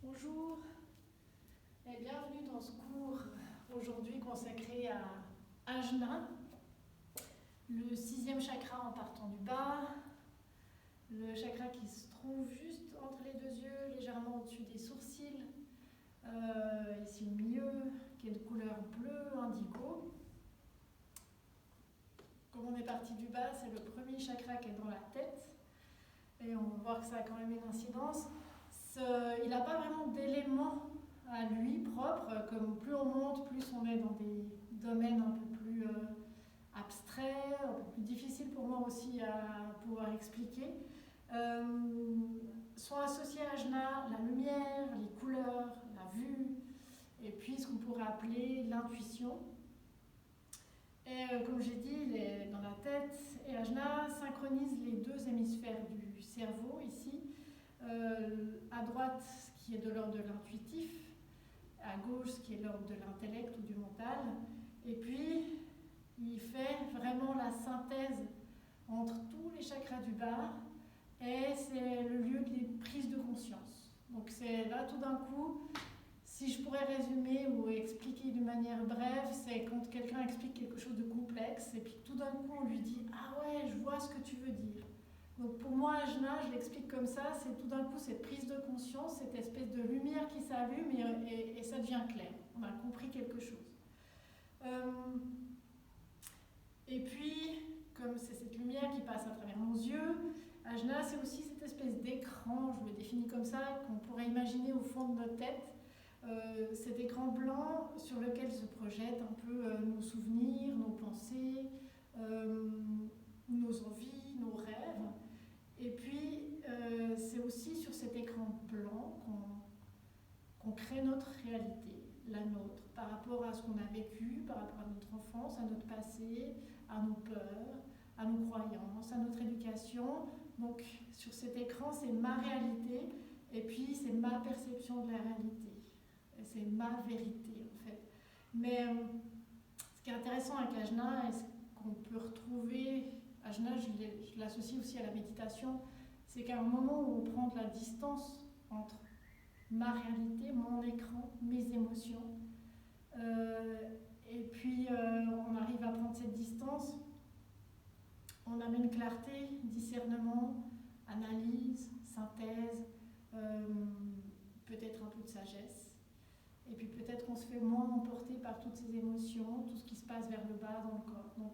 Bonjour et bienvenue dans ce cours aujourd'hui consacré à Ajna, le 6e chakra en partant du bas, le chakra qui se trouve juste entre les deux yeux, légèrement au-dessus des sourcils, ici au milieu, qui est de couleur bleu indigo. Comme on est parti du bas, c'est le premier chakra qui est dans la tête, et on va voir que ça a quand même une incidence. Il n'a pas vraiment d'éléments à lui propre, comme plus on monte, plus on est dans des domaines un peu plus abstraits, un peu plus difficiles pour moi aussi à pouvoir expliquer. Sont associés à Ajna la lumière, les couleurs, la vue, et puis ce qu'on pourrait appeler l'intuition. Et comme j'ai dit, il est dans la tête, et Ajna synchronise les deux hémisphères du cerveau ici. À droite, ce qui est de l'ordre de l'intuitif, à gauche, ce qui est de l'ordre de l'intellect ou du mental. Et puis, il fait vraiment la synthèse entre tous les chakras du bas, et c'est le lieu des prises de conscience. Donc c'est là tout d'un coup, si je pourrais résumer ou expliquer d'une manière brève, c'est quand quelqu'un explique quelque chose de complexe, et puis tout d'un coup on lui dit « Ah ouais, je vois ce que tu veux dire ». Donc pour moi, Ajna, je l'explique comme ça, c'est tout d'un coup cette prise de conscience, cette espèce de lumière qui s'allume et ça devient clair. On a compris quelque chose. Et puis, comme c'est cette lumière qui passe à travers nos yeux, Ajna, c'est aussi cette espèce d'écran, je le définis comme ça, qu'on pourrait imaginer au fond de notre tête. Cet écran blanc sur lequel se projettent un peu nos souvenirs, nos pensées, nos envies, nos rêves. Et puis, c'est aussi sur cet écran blanc qu'on crée notre réalité, la nôtre, par rapport à ce qu'on a vécu, par rapport à notre enfance, à notre passé, à nos peurs, à nos croyances, à notre éducation. Donc, sur cet écran, c'est ma réalité, et puis c'est ma perception de la réalité. C'est ma vérité, en fait. Mais ce qui est intéressant avec Ajna, et ce qu'on peut retrouver, Ajna, je l'associe aussi à la méditation, c'est qu'à un moment où on prend de la distance entre ma réalité, mon écran, mes émotions, et puis on arrive à prendre cette distance, on amène clarté, discernement, analyse, synthèse, peut-être un peu de sagesse. Et puis peut-être qu'on se fait moins emporter par toutes ces émotions, tout ce qui se passe vers le bas dans le corps. Donc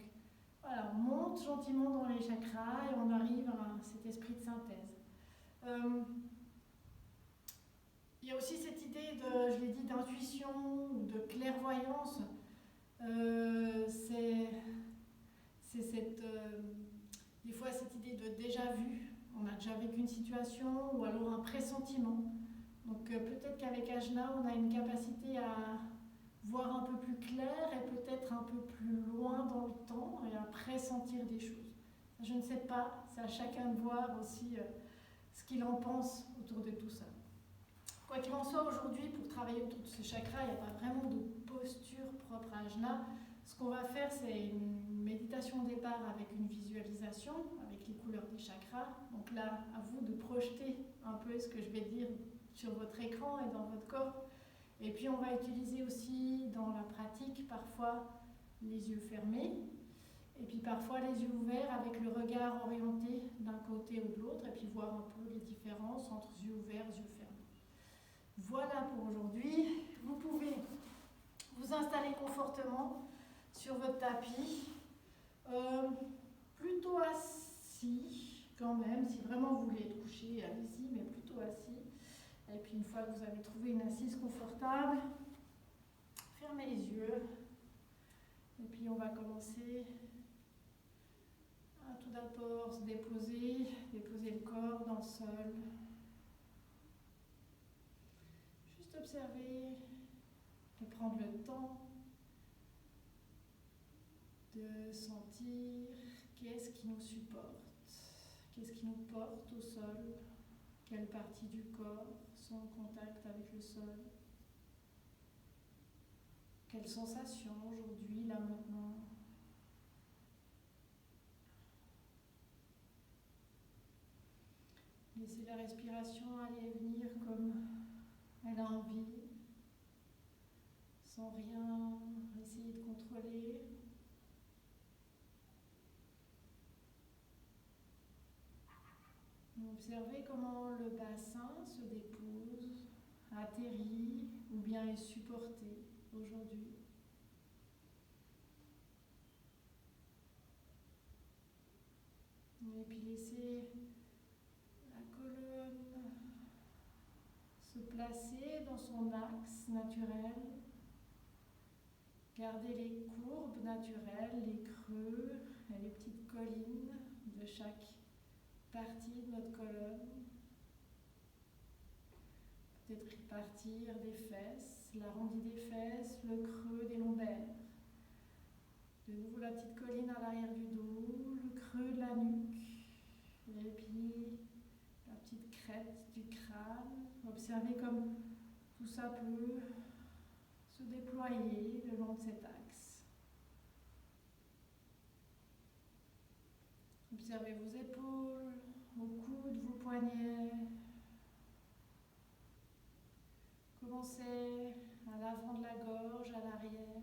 voilà, on monte gentiment dans les chakras et on arrive à cet esprit de synthèse. Il y a aussi cette idée de, je l'ai dit, d'intuition ou de clairvoyance. C'est cette, des fois cette idée de déjà vu. On a déjà vécu une situation ou alors un pressentiment. Donc peut-être qu'avec Ajna, on a une capacité à voir un peu plus clair et peut-être un peu plus loin dans le temps et à pressentir des choses. Je ne sais pas, c'est à chacun de voir aussi ce qu'il en pense autour de tout ça. Quoi qu'il en soit, aujourd'hui, pour travailler autour de ce chakra, il n'y a pas vraiment de posture propre à Ajna. Ce qu'on va faire, c'est une méditation au départ avec une visualisation, avec les couleurs des chakras. Donc là, à vous de projeter un peu ce que je vais dire sur votre écran et dans votre corps. Et puis on va utiliser aussi dans la pratique parfois les yeux fermés et puis parfois les yeux ouverts avec le regard orienté d'un côté ou de l'autre et puis voir un peu les différences entre yeux ouverts et yeux fermés. Voilà pour aujourd'hui. Vous pouvez vous installer confortablement sur votre tapis, plutôt assis quand même, si vraiment vous voulez être couché, allez-y, mais plutôt assis. Et puis une fois que vous avez trouvé une assise confortable, fermez les yeux. Et puis on va commencer à tout d'abord se déposer le corps dans le sol. Juste observer et prendre le temps de sentir qu'est-ce qui nous supporte, qu'est-ce qui nous porte au sol, quelle partie du corps sont en contact avec le sol. Quelles sensations aujourd'hui, là maintenant. Laissez la respiration aller et venir comme Elle a envie, sans rien essayer de contrôler. Observez comment le bassin se dépose, atterrit ou bien est supporté aujourd'hui. Et puis laissez la colonne se placer dans son axe naturel. Gardez les courbes naturelles, les creux et les petites collines de chaque partie de notre colonne. Peut-être répartir des fesses, l'arrondi des fesses, le creux des lombaires. De nouveau la petite colline à l'arrière du dos, le creux de la nuque, et puis la petite crête du crâne. Observez comme tout ça peut se déployer le long de cet axe. Observez vos épaules, vos coudes, vos poignets. Commencez à l'avant de la gorge, à l'arrière.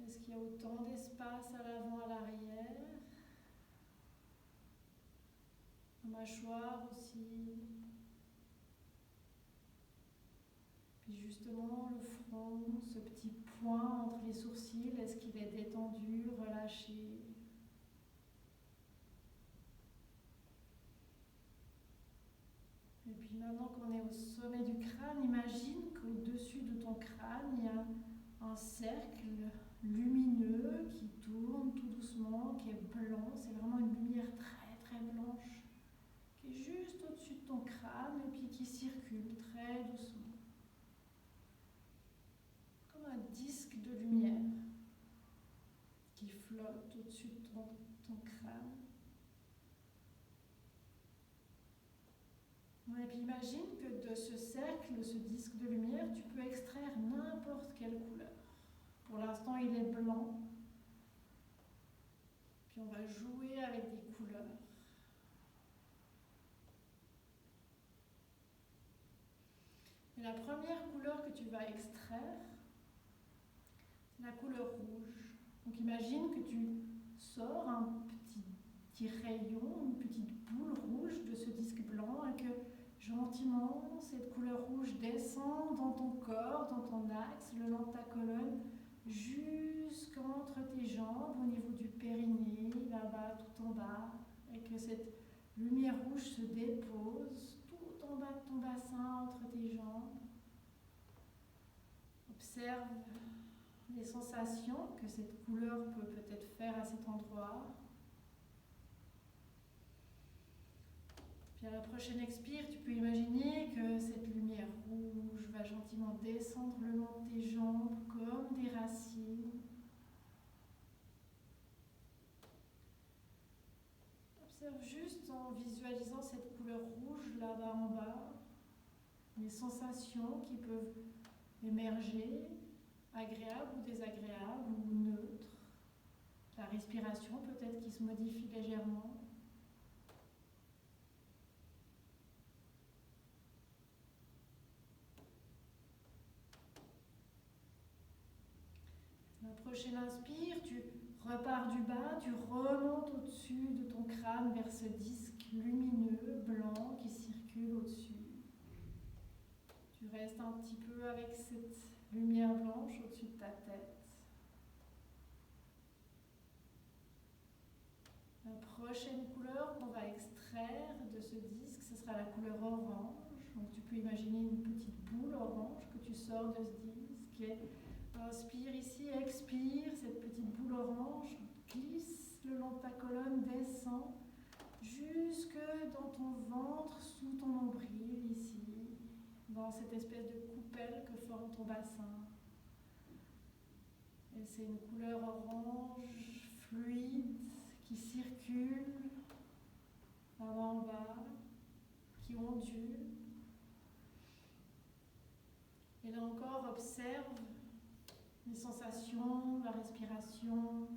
Est-ce qu'il y a autant d'espace à l'avant, à l'arrière? La mâchoire aussi. Puis justement, le front, ce petit point entre les sourcils, est-ce qu'il est détendu, relâché? Et puis maintenant qu'on est au sommet du crâne, imagine qu'au-dessus de ton crâne, il y a un cercle lumineux qui tourne tout doucement, qui est blanc. C'est vraiment une lumière très très blanche, qui est juste au-dessus de ton crâne et puis qui circule très doucement. Comme un disque de lumière qui flotte au-dessus de ton crâne. Et puis imagine que de ce cercle, de ce disque de lumière, tu peux extraire n'importe quelle couleur. Pour l'instant, il est blanc. Puis on va jouer avec des couleurs. Et la première couleur que tu vas extraire, c'est la couleur rouge. Donc imagine que tu sors un petit rayon, une petite boule rouge de ce disque blanc et que gentiment, cette couleur rouge descend dans ton corps, dans ton axe, le long de ta colonne, jusqu'entre tes jambes, au niveau du périnée, là-bas, tout en bas, et que cette lumière rouge se dépose tout en bas de ton bassin, entre tes jambes. Observe les sensations que cette couleur peut peut-être faire à cet endroit. Puis à la prochaine expire, tu peux imaginer que cette lumière rouge va gentiment descendre le long de tes jambes comme des racines. Observe juste en visualisant cette couleur rouge là-bas en bas, les sensations qui peuvent émerger, agréables ou désagréables ou neutres. La respiration peut-être qui se modifie légèrement. La prochaine inspire, tu repars du bas, tu remontes au-dessus de ton crâne vers ce disque lumineux, blanc, qui circule au-dessus. Tu restes un petit peu avec cette lumière blanche au-dessus de ta tête. La prochaine couleur qu'on va extraire de ce disque, ce sera la couleur orange. Donc tu peux imaginer une petite boule orange que tu sors de ce disque. Et inspire ici, expire, cette petite boule orange glisse le long de ta colonne, descend jusque dans ton ventre, sous ton nombril ici, dans cette espèce de coupelle que forme ton bassin. Et c'est une couleur orange fluide qui circule là-bas en bas, qui ondule. Et là encore, observe les sensations, la respiration.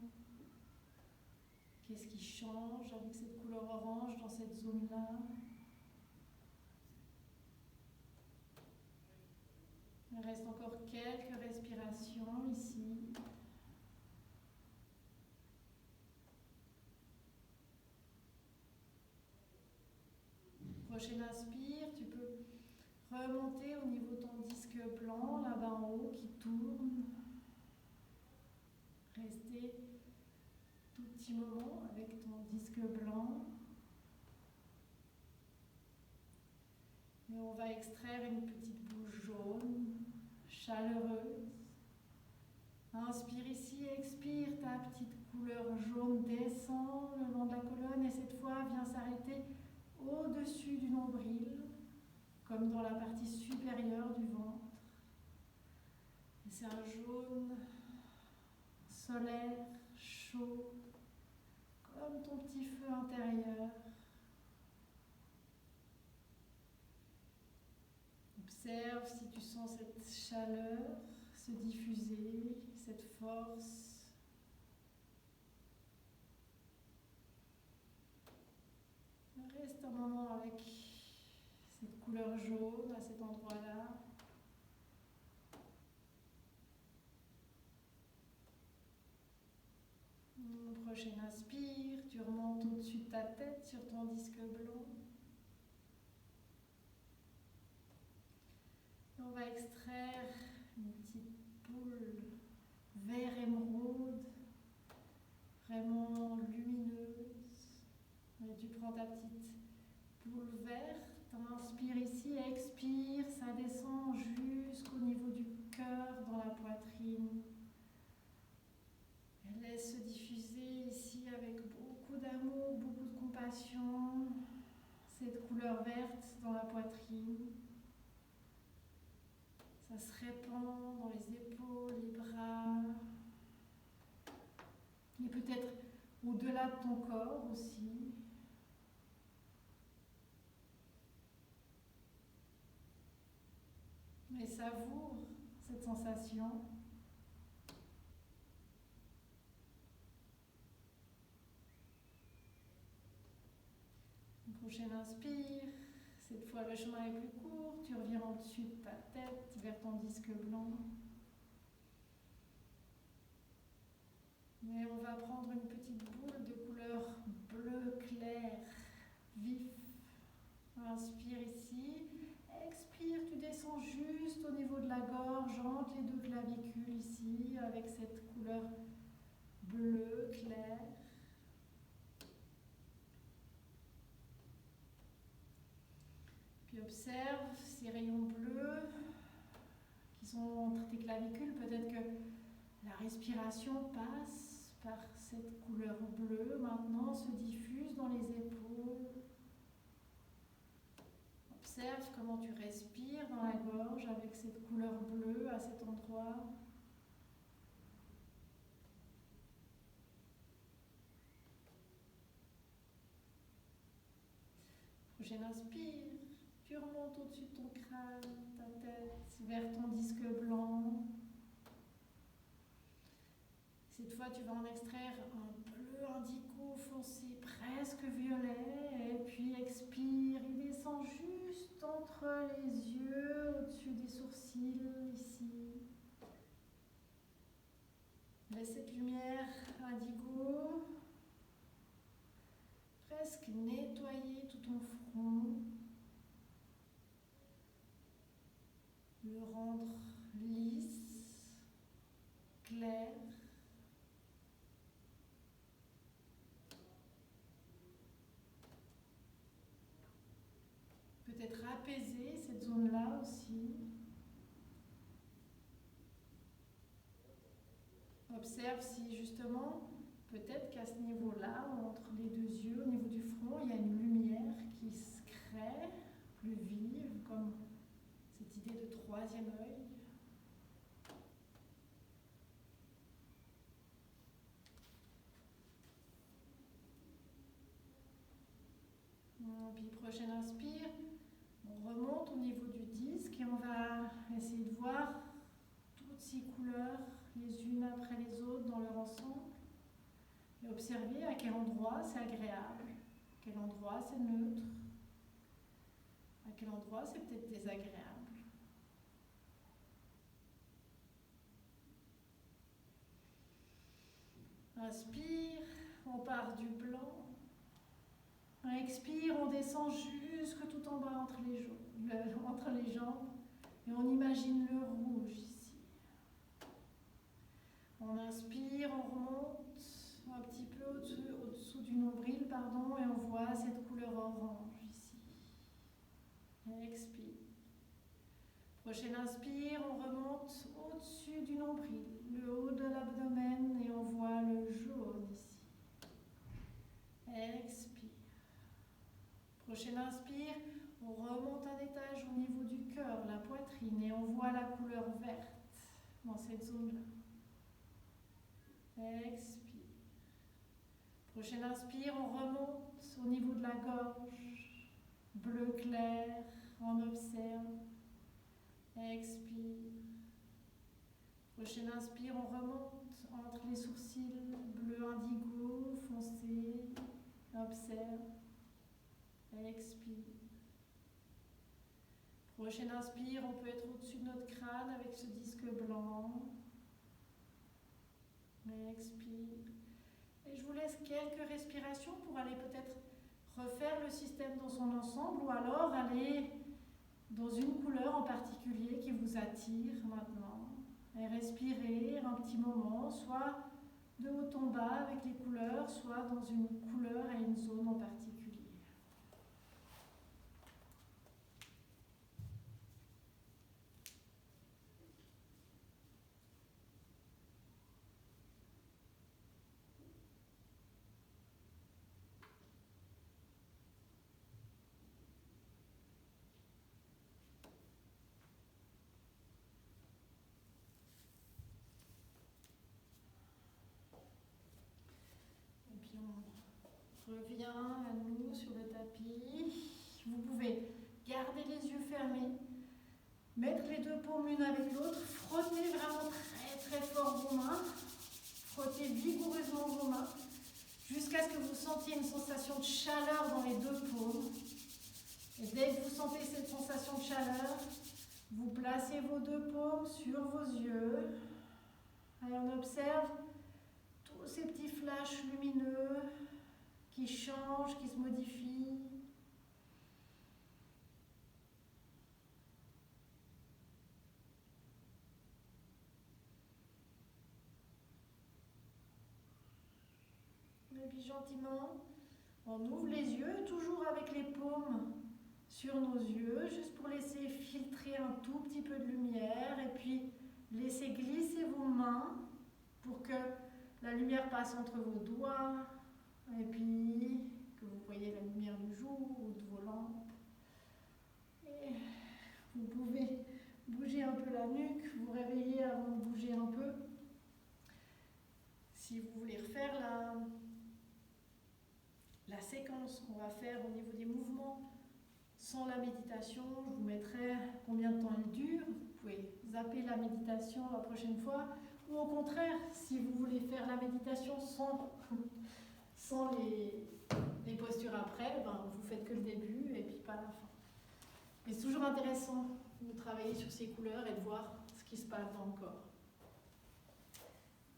Qu'est-ce qui change avec cette couleur orange dans cette zone-là? Il reste encore quelques respirations ici. Prochaine inspire, tu peux remonter au niveau de ton disque blanc, là-bas en haut, qui tourne. Rester tout petit moment avec ton disque blanc. Et on va extraire une petite boule jaune, chaleureuse. Inspire ici, expire, ta petite couleur jaune descend le long de la colonne et cette fois vient s'arrêter au-dessus du nombril, comme dans la partie supérieure du ventre. Et c'est un jaune solaire, chaud, comme ton petit feu intérieur. Observe si tu sens cette chaleur se diffuser, cette force. Reste un moment avec cette couleur jaune à cet endroit-là. Prochaine inspire, tu remontes au-dessus de ta tête sur ton disque blanc. Et on va extraire une petite boule vert émeraude, vraiment lumineuse. Et tu prends ta petite boule verte, inspire ici, expire, ça descend jusqu'au niveau du cœur dans la poitrine. Et laisse se diffuser ici avec beaucoup d'amour, beaucoup de compassion, cette couleur verte dans la poitrine. Ça se répand dans les épaules, les bras, et peut-être au-delà de ton corps aussi. Et savoure cette sensation. Prochaine inspire. Cette fois, le chemin est plus court. Tu reviens au-dessus de ta tête, vers ton disque blanc. Et on va prendre une petite boule de couleur bleu clair, vif. Inspire ici. Expire, tu descends juste au niveau de la gorge, entre les deux clavicules ici, avec cette couleur bleu clair. Puis observe ces rayons bleus qui sont entre tes clavicules. Peut-être que la respiration passe par cette couleur bleue, maintenant se diffuse dans les épaules. Observe comment tu respires dans la gorge avec cette couleur bleue à cet endroit. Prochaine inspire, tu remontes au-dessus de ton crâne, ta tête, vers ton disque blanc. Cette fois, tu vas en extraire un bleu indigo foncé, presque violet, et puis expire, il descend juste entre les yeux, au-dessus des sourcils, ici. Laisse cette lumière indigo presque nettoyer tout ton front, le rendre lisse, clair. Peut-être apaiser cette zone-là aussi. Observe si justement, peut-être qu'à ce niveau-là, entre les deux yeux, au niveau du front, il y a une lumière qui se crée, plus vive, comme cette idée de troisième œil. Puis prochaine inspire, on remonte au niveau du disque et on va essayer de voir toutes ces couleurs les unes après les autres dans leur ensemble et observer à quel endroit c'est agréable, à quel endroit c'est neutre, à quel endroit c'est peut-être désagréable. Inspire, on part du blanc. Expire, on descend jusque tout en bas entre les jambes. Et on imagine le rouge ici. On inspire, on remonte un petit peu au-dessous du nombril, pardon, et on voit cette couleur orange ici. Expire. Prochaine inspire, on remonte au-dessus du nombril, le haut de l'abdomen, et on voit le jaune ici. Expire. Prochaine inspire, on remonte un étage au niveau du cœur, la poitrine, et on voit la couleur verte dans cette zone-là. Expire. Prochaine inspire, on remonte au niveau de la gorge, bleu clair, on observe. Expire. Prochaine inspire, on remonte entre les sourcils, bleu indigo, foncé, observe. Expire. Prochaine inspire, on peut être au-dessus de notre crâne avec ce disque blanc. Expire. Et je vous laisse quelques respirations pour aller peut-être refaire le système dans son ensemble ou alors aller dans une couleur en particulier qui vous attire maintenant. Et respirez un petit moment, soit de haut en bas avec les couleurs, soit dans une couleur et une zone en particulier. On revient à nous sur le tapis. Vous pouvez garder les yeux fermés, mettre les deux paumes l'une avec l'autre, frotter vraiment très très fort vos mains, frotter vigoureusement vos mains, jusqu'à ce que vous sentiez une sensation de chaleur dans les deux paumes. Et dès que vous sentez cette sensation de chaleur, vous placez vos deux paumes sur vos yeux. Et on observe tous ces petits flashs lumineux qui changent, qui se modifient. Et puis gentiment, on ouvre les yeux, toujours avec les paumes sur nos yeux, juste pour laisser filtrer un tout petit peu de lumière et puis laissez glisser vos mains pour que la lumière passe entre vos doigts et puis que vous voyez la lumière du jour ou de vos lampes. Et vous pouvez bouger un peu la nuque, vous réveiller avant de bouger un peu. Si vous voulez refaire la séquence qu'on va faire au niveau des mouvements sans la méditation, je vous mettrai combien de temps elle dure. Vous pouvez zapper la méditation la prochaine fois. Ou au contraire, si vous voulez faire la méditation sans les postures après, ben vous faites que le début et puis pas la fin. Mais c'est toujours intéressant de travailler sur ces couleurs et de voir ce qui se passe dans le corps.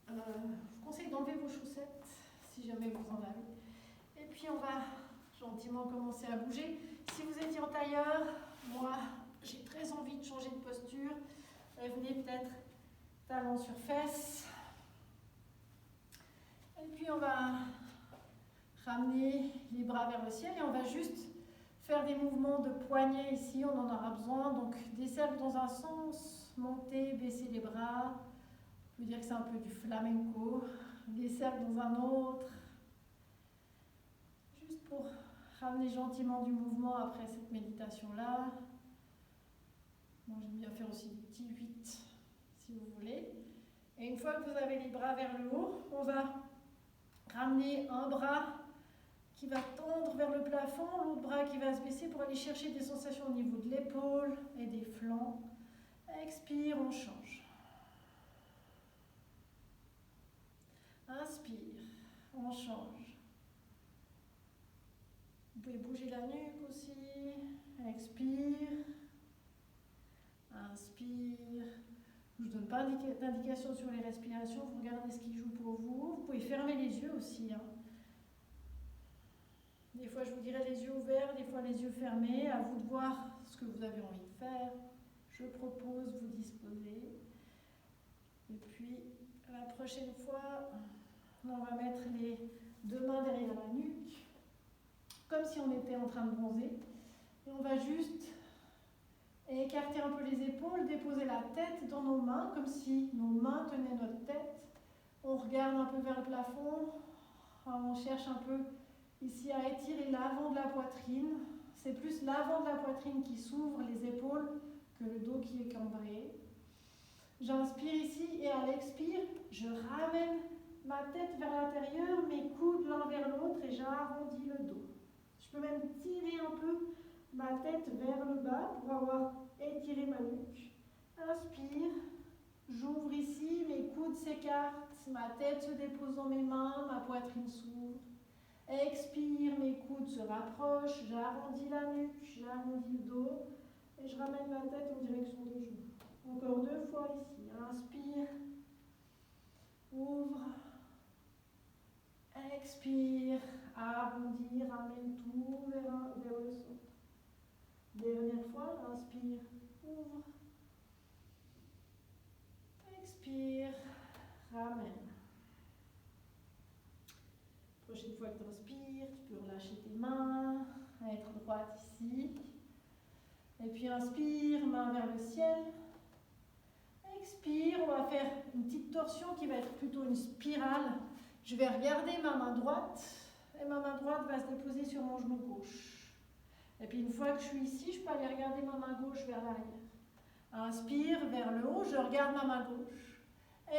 Je vous conseille d'enlever vos chaussettes si jamais vous en avez. Et puis on va gentiment commencer à bouger. Si vous étiez en tailleur, moi j'ai très envie de changer de posture. Venez peut-être talons sur fesses. Et puis on va ramener les bras vers le ciel et on va juste faire des mouvements de poignets ici, on en aura besoin. Donc des cercles dans un sens, monter, baisser les bras. On peut dire que c'est un peu du flamenco. Des cercles dans un autre. Juste pour ramener gentiment du mouvement après cette méditation-là. Moi, j'aime bien faire aussi des petits 8 si vous voulez. Et une fois que vous avez les bras vers le haut, on va ramener un bras qui va tendre vers le plafond, l'autre bras qui va se baisser pour aller chercher des sensations au niveau de l'épaule et des flancs. Expire, on change. Inspire, on change. Vous pouvez bouger la nuque aussi. Expire. Inspire. Je ne vous donne pas d'indication sur les respirations, vous regardez ce qui joue pour vous. Vous pouvez fermer les yeux aussi, hein. Des fois, je vous dirais les yeux ouverts, des fois les yeux fermés. À vous de voir ce que vous avez envie de faire. Je propose, vous disposez. Et puis, la prochaine fois, on va mettre les deux mains derrière la nuque, comme si on était en train de bronzer. Et on va juste écarter un peu les épaules, déposer la tête dans nos mains, comme si nos mains tenaient notre tête. On regarde un peu vers le plafond. On cherche un peu ici à étirer l'avant de la poitrine. C'est plus l'avant de la poitrine qui s'ouvre, les épaules, que le dos qui est cambré. J'inspire ici et à l'expire, je ramène ma tête vers l'intérieur, mes coudes l'un vers l'autre et j'arrondis le dos. Je peux même tirer un peu ma tête vers le bas pour avoir étiré ma nuque. Inspire, j'ouvre ici, mes coudes s'écartent, ma tête se dépose dans mes mains, ma poitrine s'ouvre. Expire, mes coudes se rapprochent, j'arrondis la nuque, j'arrondis le dos et je ramène la tête en direction des genoux. Encore deux fois ici. Inspire, ouvre, expire, arrondis, ramène tout vers le centre. Dernière fois, inspire, ouvre, expire, ramène. Prochaine fois que tu inspires, tu peux relâcher tes mains, être droite ici. Et puis inspire, main vers le ciel. Expire, on va faire une petite torsion qui va être plutôt une spirale. Je vais regarder ma main droite et ma main droite va se déposer sur mon genou gauche. Et puis une fois que je suis ici, je peux aller regarder ma main gauche vers l'arrière. Inspire vers le haut, je regarde ma main gauche.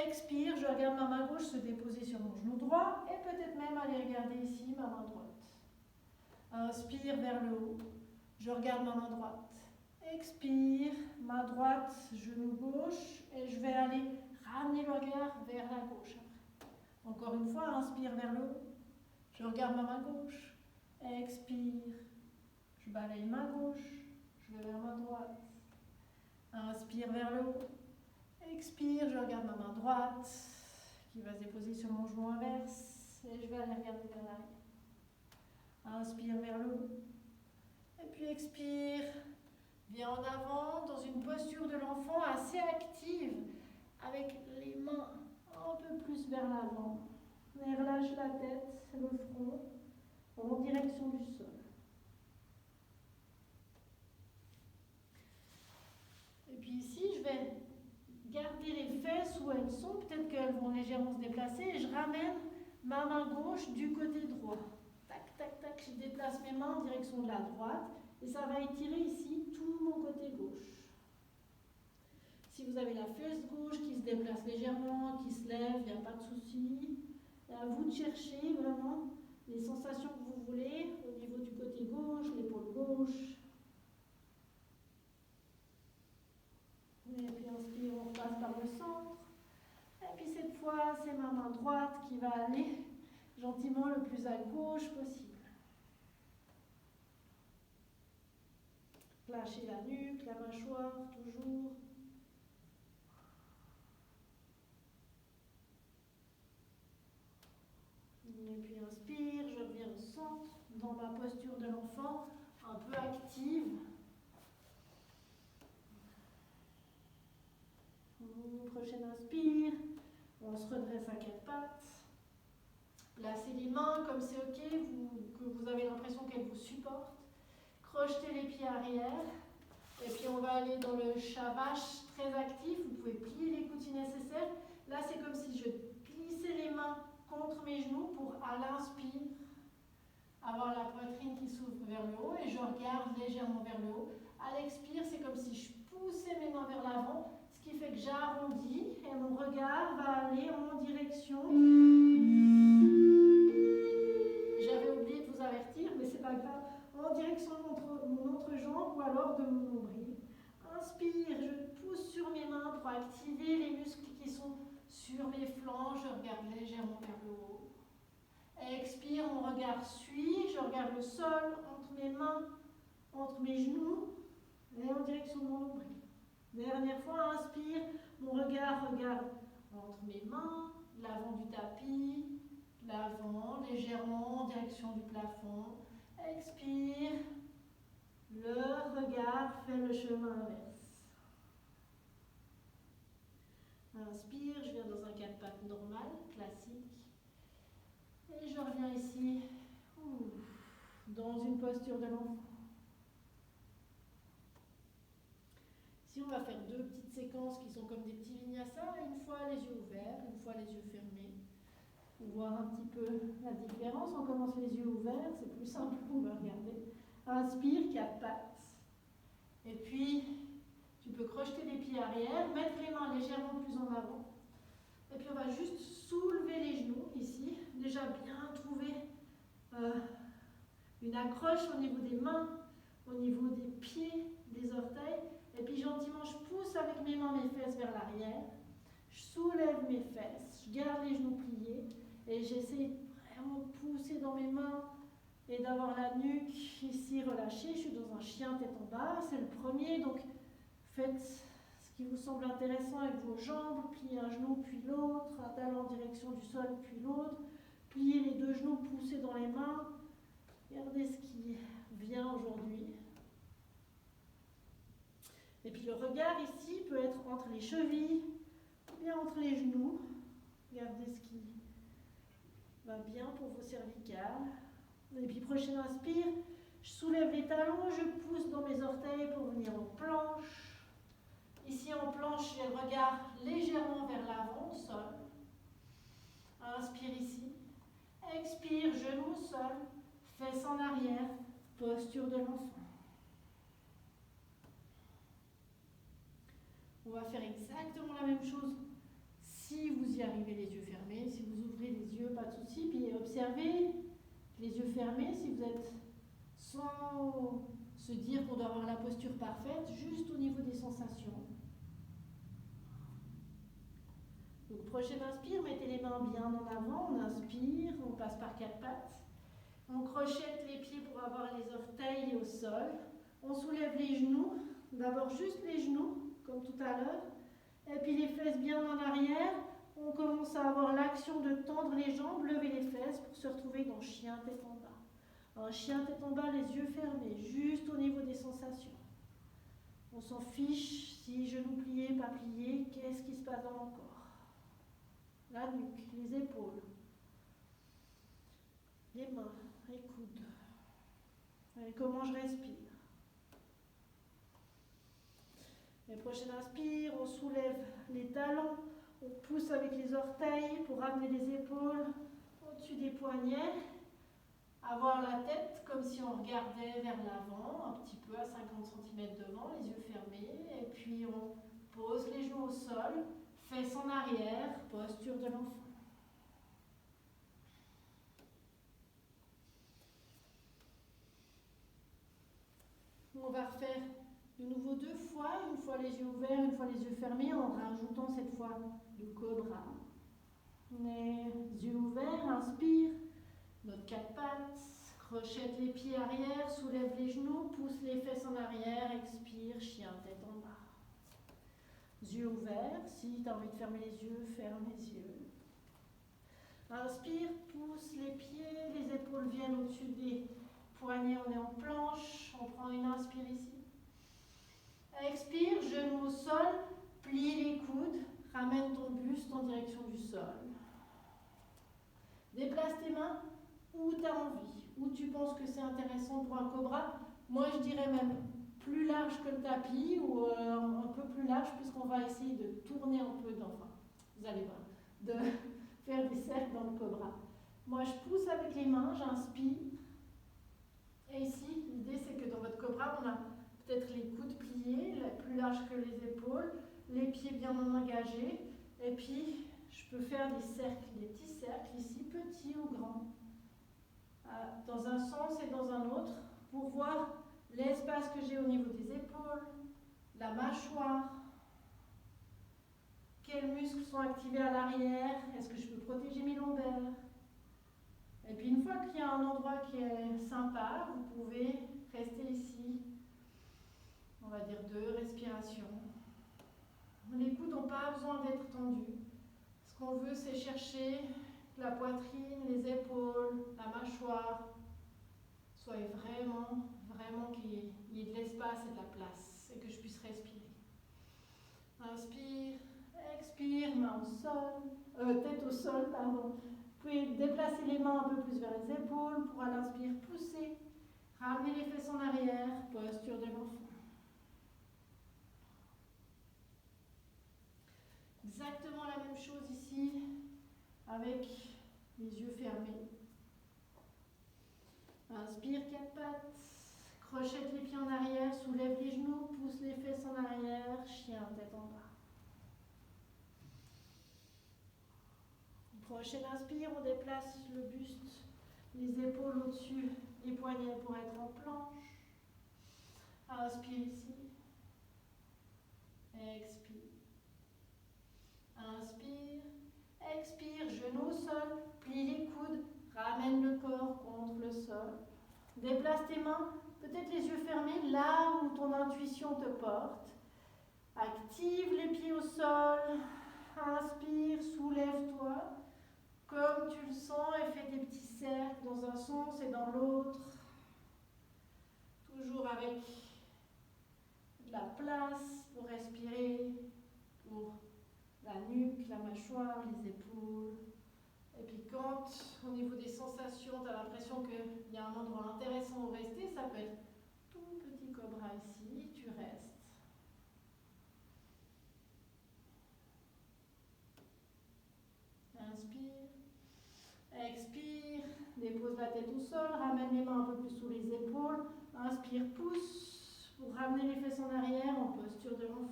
Expire, je regarde ma main gauche se déposer sur mon genou droit et peut-être même aller regarder ici ma main droite. Inspire vers le haut, je regarde ma main droite. Expire, main droite, genou gauche, et je vais aller ramener le regard vers la gauche. Encore une fois, inspire vers le haut, je regarde ma main gauche, expire, je balaye main gauche, je vais vers ma droite, inspire vers le haut, expire, je regarde ma main droite, qui va se déposer sur mon genou inverse, et je vais aller regarder vers l'arrière. Inspire vers le haut, et puis expire. Viens en avant dans une posture de l'enfant assez active, avec les mains un peu plus vers l'avant. Et relâche la tête, le front, en direction du sol. Et puis ici, je vais garder les fesses où elles sont, peut-être qu'elles vont légèrement se déplacer, et je ramène ma main gauche du côté droit. Tac, tac, tac, je déplace mes mains en direction de la droite. Et ça va étirer ici tout mon côté gauche. Si vous avez la fesse gauche qui se déplace légèrement, qui se lève, il n'y a pas de souci. Et à vous de chercher vraiment les sensations que vous voulez au niveau du côté gauche, l'épaule gauche. Et puis inspire, on passe par le centre. Et puis cette fois, c'est ma main droite qui va aller gentiment le plus à gauche possible. Lâchez la nuque, la mâchoire, toujours. Et puis inspire, je reviens au centre, dans ma posture de l'enfant, un peu active. Prochaine inspire, on se redresse à quatre pattes. Placez les mains comme c'est ok, que vous avez l'impression qu'elles vous supportent. Crochetez les pieds arrière. Et puis on va aller dans le chavache très actif. Vous pouvez plier les coudes si nécessaire. Là, c'est comme si je glissais les mains contre mes genoux pour, à l'inspire, avoir la poitrine qui s'ouvre vers le haut et je regarde légèrement vers le haut. À l'expire, c'est comme si je poussais mes mains vers l'avant, ce qui fait que j'arrondis et mon regard va aller en direction. J'avais oublié de vous avertir, mais c'est pas grave. En direction de mon entrejambe ou alors de mon nombril. Inspire, je pousse sur mes mains pour activer les muscles qui sont sur mes flancs. Je regarde légèrement vers le haut. Expire, mon regard suit. Je regarde le sol entre mes mains, entre mes genoux et en direction de mon nombril. Dernière fois, inspire, mon regard regarde entre mes mains, l'avant du tapis, l'avant légèrement en direction du plafond. Expire, le regard fait le chemin inverse. Inspire, je viens dans un quatre pattes normal, classique. Et je reviens ici, dans une posture de l'enfant. Ici, on va faire deux petites séquences qui sont comme des petits vinyasa, une fois les yeux ouverts, une fois les yeux fermés. Pour voir un petit peu la différence, on commence les yeux ouverts, c'est plus simple pour me regarder. Inspire, quatre pattes. Et puis, tu peux crocheter les pieds arrière, mettre les mains légèrement plus en avant. Et puis, on va juste soulever les genoux ici. Déjà bien trouver une accroche au niveau des mains, au niveau des pieds, des orteils. Et puis, gentiment, je pousse avec mes mains mes fesses vers l'arrière. Je soulève mes fesses, je garde les genoux pliés. Et j'essaie vraiment de pousser dans mes mains et d'avoir la nuque ici relâchée. Je suis dans un chien tête en bas, c'est le premier. Donc faites ce qui vous semble intéressant avec vos jambes. Pliez un genou puis l'autre, un talon en direction du sol puis l'autre. Pliez les deux genoux, poussez dans les mains. Regardez ce qui vient aujourd'hui. Et puis le regard ici peut être entre les chevilles ou bien entre les genoux. Regardez ce qui va bien pour vos cervicales. Et puis prochaine inspire, je soulève les talons, je pousse dans mes orteils pour venir en planche. Ici en planche, j'ai le regard légèrement vers l'avant, au sol. Inspire ici. Expire, genou au sol, fesses en arrière, posture de l'enfant. On va faire exactement la même chose. Si vous y arrivez les yeux fermés, si vous ouvrez les yeux, pas de souci. Puis observez les yeux fermés si vous êtes sans se dire qu'on doit avoir la posture parfaite, juste au niveau des sensations. Donc prochaine inspire, mettez les mains bien en avant, on inspire, on passe par quatre pattes. On crochette les pieds pour avoir les orteils au sol. On soulève les genoux, d'abord juste les genoux, comme tout à l'heure. Et puis les fesses bien en arrière, on commence à avoir l'action de tendre les jambes, lever les fesses pour se retrouver dans chien tête en bas. Un chien tête en bas, les yeux fermés, juste au niveau des sensations. On s'en fiche si genoux pliés, pas pliés, qu'est-ce qui se passe dans mon corps? La nuque, les épaules, les mains, les coudes. Et comment je respire? Et prochaine inspire, on soulève les talons, on pousse avec les orteils pour ramener les épaules au-dessus des poignets. Avoir la tête comme si on regardait vers l'avant, un petit peu à 50 cm devant, les yeux fermés. Et puis on pose les genoux au sol, fesses en arrière, posture de l'enfant. On va refaire de nouveau deux fois, une fois les yeux ouverts, une fois les yeux fermés, en rajoutant cette fois le cobra. Les yeux ouverts, inspire, notre quatre pattes, crochette les pieds arrière, soulève les genoux, pousse les fesses en arrière, expire, chien tête en bas. Yeux ouverts, si tu as envie de fermer les yeux, ferme les yeux. Inspire, pousse les pieds, les épaules viennent au-dessus des poignets, on est en planche, on prend une inspire ici. Expire, genou au sol, plie les coudes, ramène ton buste en direction du sol. Déplace tes mains où tu as envie, où tu penses que c'est intéressant pour un cobra. Moi je dirais même plus large que le tapis ou un peu plus large puisqu'on va essayer de tourner un peu, enfin, vous allez voir, de faire des cercles dans le cobra. Moi je pousse avec les mains, j'inspire. Et ici, l'idée c'est que dans votre cobra, on a peut-être les coudes pliés, plus larges que les épaules, les pieds bien engagés. Et puis, je peux faire des cercles, des petits cercles ici, petits ou grands, dans un sens et dans un autre, pour voir l'espace que j'ai au niveau des épaules, la mâchoire, quels muscles sont activés à l'arrière, est-ce que je peux protéger mes lombaires. Et puis une fois qu'il y a un endroit qui est sympa, vous pouvez rester ici, on va dire 2 respirations. qu'on veut, c'est chercher que la poitrine, les épaules, la mâchoire soient vraiment, vraiment qu'il y ait de l'espace et de la place et que je puisse respirer. Inspire, expire, main au sol, tête au sol, pardon. Vous pouvez déplacer les mains un peu plus vers les épaules pour à l'inspire pousser, ramener les fesses en arrière, posture de l'enfant. Exactement la même chose ici avec les yeux fermés. Inspire, quatre pattes, crochette les pieds en arrière, soulève les genoux, pousse les fesses en arrière, chien tête en bas. Prochaine inspire, on déplace le buste, les épaules au-dessus, les poignets pour être en planche. Inspire ici. Expire. Inspire. Expire, genou au sol, plie les coudes, ramène le corps contre le sol. Déplace tes mains, peut-être les yeux fermés, là où ton intuition te porte. Active les pieds au sol. Inspire, soulève-toi. Comme tu le sens et fais des petits cercles dans un sens et dans l'autre. Toujours avec de la place pour respirer, pour la nuque, la mâchoire, les épaules. Et puis quand, au niveau des sensations, tu as l'impression qu'il y a un endroit intéressant où rester, ça peut être tout petit cobra ici, tu restes. Inspire. Expire, dépose la tête au sol, ramène les mains un peu plus sous les épaules. Inspire, pousse pour ramener les fesses en arrière en posture de l'enfant.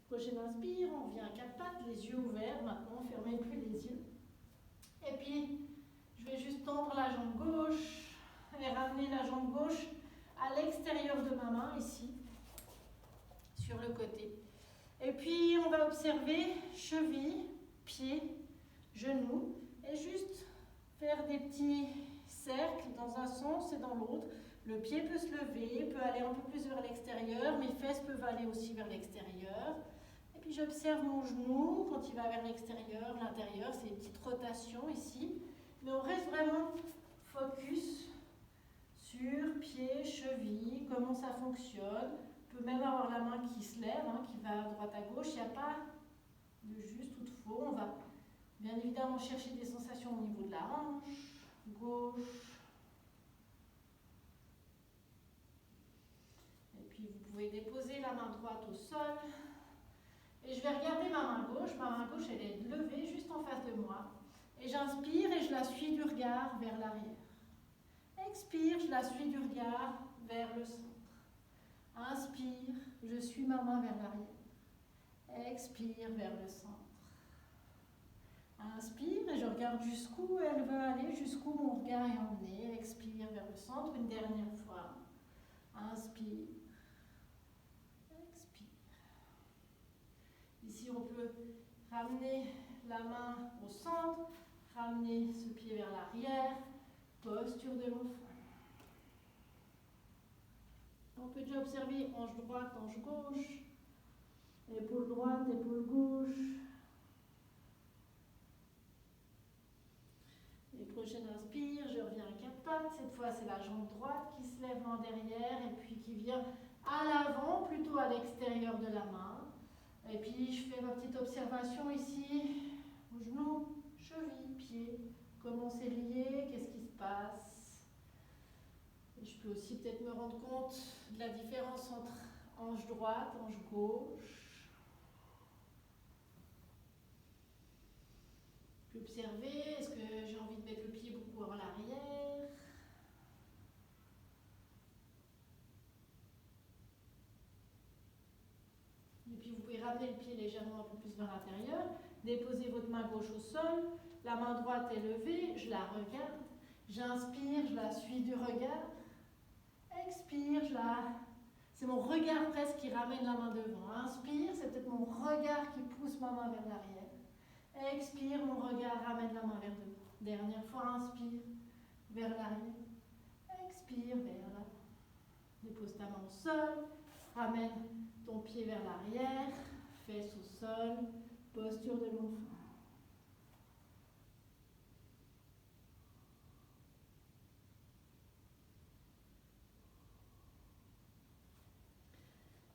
Prochaine inspire, on vient à quatre pattes, les yeux ouverts. Maintenant, fermez plus les yeux. Et puis, je vais juste tendre la jambe gauche et ramener la jambe gauche à l'extérieur de ma main, ici, sur le côté. Et puis, on va observer cheville, pied, genou, et juste faire des petits cercles dans un sens et dans l'autre. Le pied peut se lever, peut aller un peu plus vers l'extérieur, mes fesses peuvent aller aussi vers l'extérieur. Et puis j'observe mon genou quand il va vers l'extérieur, l'intérieur, c'est une petite rotation ici. Mais on reste vraiment focus sur pied, cheville, comment ça fonctionne. On peut même avoir la main qui se lève, qui va à droite à gauche. Il n'y a pas de juste ou de faux. On va bien évidemment chercher des sensations au niveau de la hanche, gauche. Et puis vous pouvez déposer la main droite au sol. Et je vais regarder ma main gauche. Ma main gauche, elle est levée juste en face de moi. Et j'inspire et je la suis du regard vers l'arrière. Expire, je la suis du regard vers le centre. Inspire, je suis ma main vers l'arrière. Expire vers le centre. Inspire et je regarde jusqu'où elle veut aller, jusqu'où mon regard est emmené. Expire vers le centre une dernière fois. Inspire. Expire. Ici, on peut ramener la main au centre, ramener ce pied vers l'arrière, posture de l'enfant. On peut déjà observer hanche droite, hanche gauche, épaule droite, épaule gauche. Et prochaine inspire, je reviens à quatre pattes. Cette fois, c'est la jambe droite qui se lève en derrière et puis qui vient à l'avant, plutôt à l'extérieur de la main. Et puis, je fais ma petite observation ici, au genou, cheville, pied. Comment c'est lié, qu'est-ce qui se passe. Et je peux aussi peut-être me rendre compte de la différence entre hanche droite, hanche gauche. Je peux observer, est-ce que j'ai envie de mettre le pied beaucoup en l'arrière. Et puis vous pouvez ramener le pied légèrement un peu plus vers l'intérieur. Déposez votre main gauche au sol. La main droite est levée, je la regarde. J'inspire, je la suis du regard. Expire, c'est mon regard presque qui ramène la main devant. Inspire, c'est peut-être mon regard qui pousse ma main vers l'arrière. Expire, mon regard ramène la main vers devant. Dernière fois, inspire, vers l'arrière. Expire vers là. Dépose ta main au sol. Ramène ton pied vers l'arrière. Fesse au sol. Posture de l'enfant.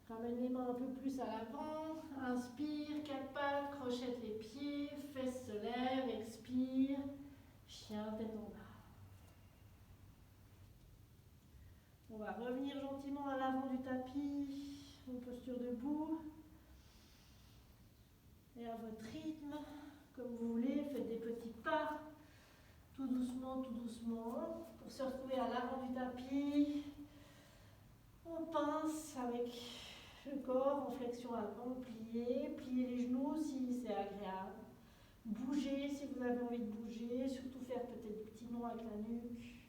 Ramène les mains un peu plus à l'avant. Inspire, quatre pattes, crochette les pieds, fesses se lèvent, expire. Chien, tête en bas. On va revenir gentiment à l'avant du tapis, en posture debout. Et à votre rythme, comme vous voulez, faites des petits pas, tout doucement, pour se retrouver à l'avant du tapis. On pince avec le corps en flexion avant, pliez les genoux si c'est agréable. Bougez si vous avez envie de bouger, surtout faire peut-être des petits nœuds avec la nuque.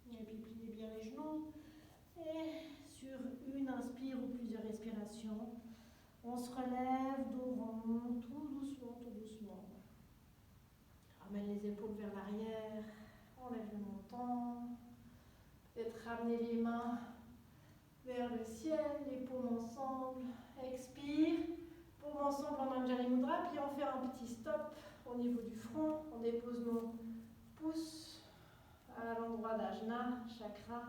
Et puis pliez bien les genoux. Et sur une inspire ou plusieurs respirations, on se relève, dos rond, tout doucement. Ramène les épaules vers l'arrière, enlève le menton. Peut-être ramener les mains vers le ciel, les paumes ensemble. Expire, paumes ensemble en Anjali Mudra, puis on fait un petit stop au niveau du front. On dépose nos pouces à l'endroit d'Ajna, chakra.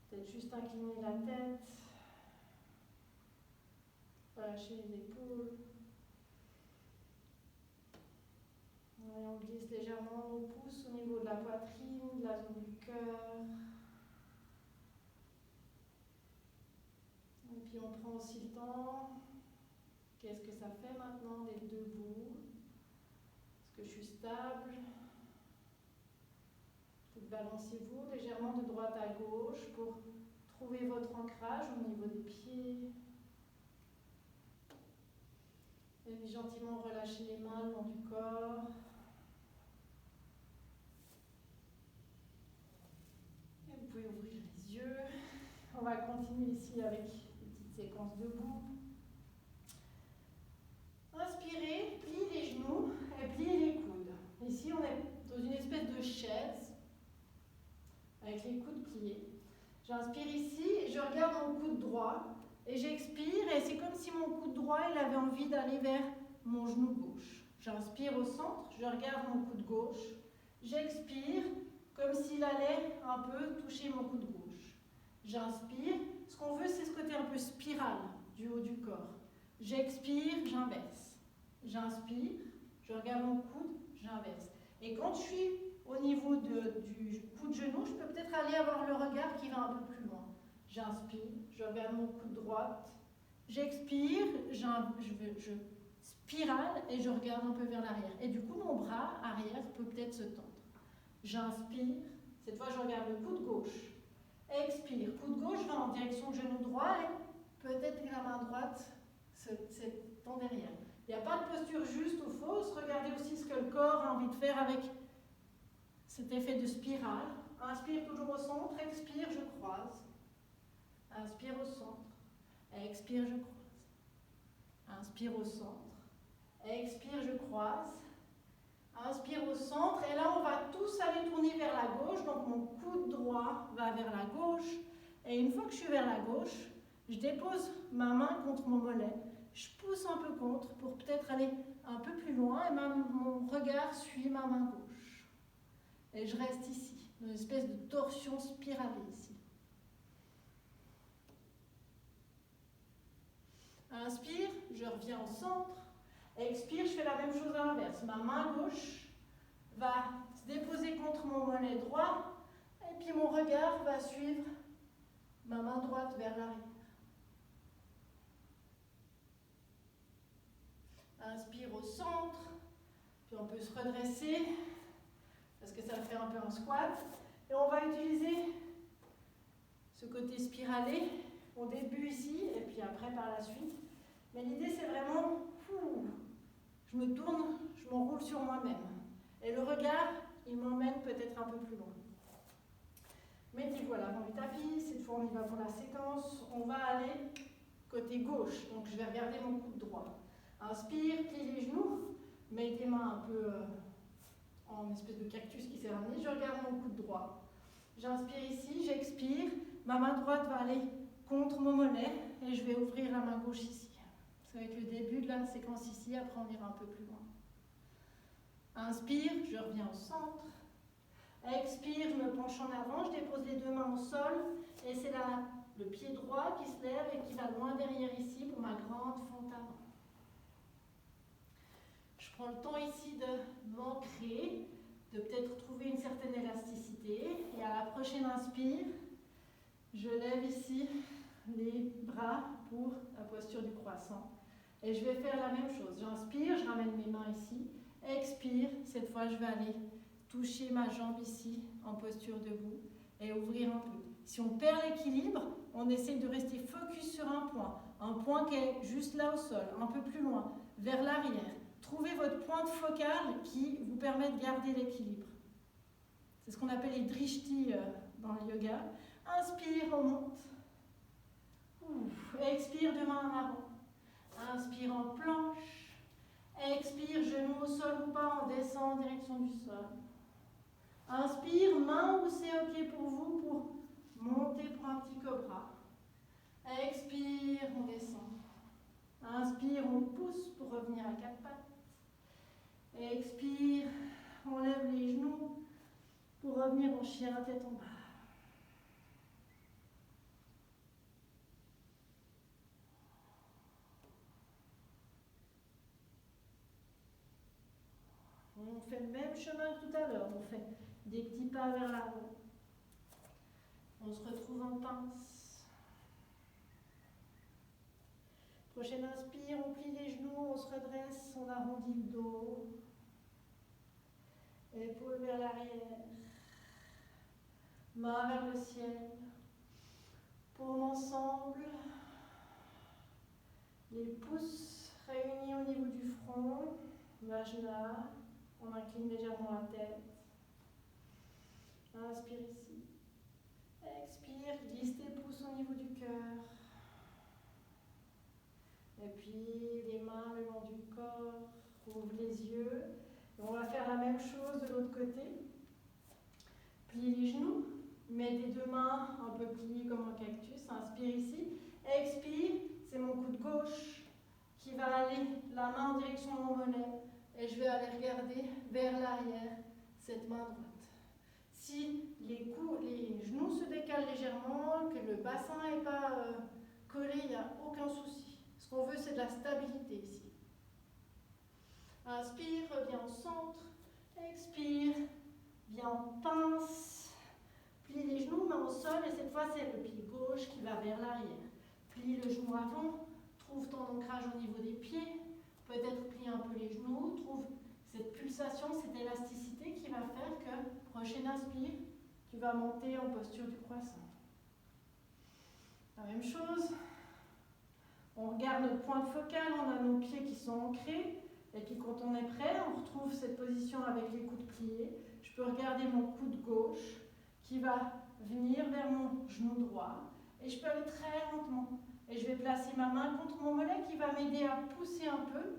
Peut-être juste incliner la tête. Relâcher les épaules. Et on glisse légèrement nos pouces au niveau de la poitrine, de la zone du cœur. Et puis on prend aussi le temps. Qu'est-ce que ça fait maintenant d'être debout? Est-ce que je suis stable? Peut-être balancez-vous légèrement de droite à gauche pour trouver votre ancrage au niveau des pieds. Et puis gentiment relâchez les mains le long du corps. Et vous pouvez ouvrir les yeux. On va continuer ici avec une petite séquence debout. Inspirez, pliez les genoux et pliez les coudes. Ici, on est dans une espèce de chaise avec les coudes pliés. J'inspire ici et je regarde mon coude droit et j'expire et c'est comme si mon coude droit il avait envie d'aller vers mon genou gauche. J'inspire au centre, je regarde mon coude gauche, j'expire comme s'il allait un peu toucher mon coude gauche. J'inspire, ce qu'on veut c'est ce côté un peu spirale du haut du corps. J'expire, j'inverse. J'inspire, je regarde mon coude, j'inverse. Et quand je suis au niveau du coude-genou, je peux peut-être aller avoir le regard qui va un peu plus loin. J'inspire, je regarde mon coude droite, j'expire, je spirale et je regarde un peu vers l'arrière. Et du coup, mon bras arrière peut peut-être se tendre. J'inspire, cette fois je regarde le coude gauche. Expire, coude gauche va en direction du genou droit et peut-être que la main droite se tend derrière. Il n'y a pas de posture juste ou fausse. Regardez aussi ce que le corps a envie de faire avec cet effet de spirale. Inspire toujours au centre, expire, je croise. Inspire au centre, expire, je croise. Inspire au centre, expire, je croise. Inspire au centre et là on va tous aller tourner vers la gauche. Donc mon coude droit va vers la gauche. Et une fois que je suis vers la gauche, je dépose ma main contre mon mollet. Je pousse un peu contre pour peut-être aller un peu plus loin et mon regard suit ma main gauche. Et je reste ici, dans une espèce de torsion spiralée ici. Inspire, je reviens au centre. Expire, je fais la même chose à l'inverse. Ma main gauche va se déposer contre mon mollet droit et puis mon regard va suivre ma main droite vers l'arrière. Inspire au centre, puis on peut se redresser parce que ça fait un peu un squat. Et on va utiliser ce côté spiralé au début ici et puis après par la suite. Mais l'idée c'est vraiment, je me tourne, je m'enroule sur moi-même. Et le regard, il m'emmène peut-être un peu plus loin. Mettez-vous à l'avant du tapis, cette fois on y va pour la séquence. On va aller côté gauche, donc je vais regarder mon coude droit. Inspire, plie les genoux, mets tes mains un peu en espèce de cactus qui s'est ramené. Je regarde mon coude droit. J'inspire ici, j'expire. Ma main droite va aller contre mon mollet et je vais ouvrir la main gauche ici. Ça va être le début de la séquence ici, après on ira un peu plus loin. Inspire, je reviens au centre. Expire, je me penche en avant, je dépose les deux mains au sol et c'est le pied droit qui se lève et qui va loin derrière ici pour ma grande fente avant. Je prends le temps ici de m'ancrer, de peut-être trouver une certaine élasticité et à la prochaine inspire, je lève ici les bras pour la posture du croissant. Et je vais faire la même chose. J'inspire, je ramène mes mains ici. Expire, cette fois je vais aller toucher ma jambe ici en posture debout et ouvrir un peu. Si on perd l'équilibre, on essaie de rester focus sur un point qui est juste là au sol, un peu plus loin, vers l'arrière. Trouvez votre point de focale qui vous permet de garder l'équilibre. C'est ce qu'on appelle les drishtis dans le yoga. Inspire, on monte. Expire, deux mains en avant. Inspire en planche. Expire, genou au sol ou pas, on descend en direction du sol. Inspire, main où c'est ok pour vous pour monter pour un petit cobra. Expire, on descend. Inspire, on pousse pour revenir à quatre pattes. Expire, on lève les genoux pour revenir en chien à tête en bas. On fait le même chemin que tout à l'heure, on fait des petits pas vers l'avant. On se retrouve en pince. Prochaine inspire, on plie les genoux, on se redresse, on arrondit le dos. Épaules vers l'arrière. Main vers le ciel. Paumes ensemble. Les pouces réunis au niveau du front. Vajna. On incline légèrement la tête. Inspire ici. Expire, glisse tes pouces au niveau du cœur. Et puis les mains le long du corps. Ouvre les yeux. Et on va faire la même chose de l'autre côté. Plie les genoux. Mets les deux mains un peu pliées comme un cactus. Inspire ici. Expire, c'est mon coude gauche qui va aller la main en direction de mon mollet. Et je vais aller regarder vers l'arrière cette main droite. Si les genoux se décalent légèrement, que le bassin n'est pas collé, il n'y a aucun souci. Ce qu'on veut, c'est de la stabilité ici. Inspire, reviens au centre. Expire, viens en pince. Plie les genoux, main au sol, et cette fois, c'est le pied gauche qui va vers l'arrière. Plie le genou avant, trouve ton ancrage au niveau des pieds. Peut-être plie un peu les genoux, trouve cette pulsation, cette élasticité qui va faire que, prochaine inspire, tu vas monter en posture du croissant. La même chose, on regarde notre point de focale, on a nos pieds qui sont ancrés, et puis quand on est prêt, on retrouve cette position avec les coudes pliés. Je peux regarder mon coude gauche qui va venir vers mon genou droit, et je peux aller très lentement. Et je vais placer ma main contre mon mollet qui va m'aider à pousser un peu.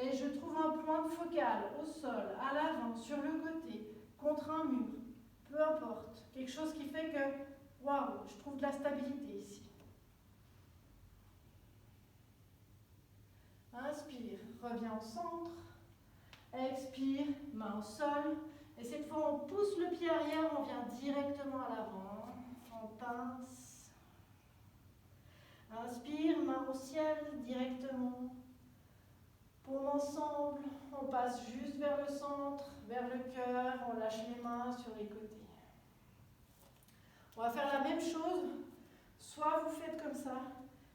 Et je trouve un point de focale au sol, à l'avant, sur le côté, contre un mur. Peu importe. Quelque chose qui fait que, waouh, je trouve de la stabilité ici. Inspire, reviens au centre. Expire, main au sol. Et cette fois, on pousse le pied arrière, on vient directement à l'avant. On pince. Inspire, main au ciel, directement. Paumes ensemble, on passe juste vers le centre, vers le cœur, on lâche les mains sur les côtés. On va faire la même chose, soit vous faites comme ça,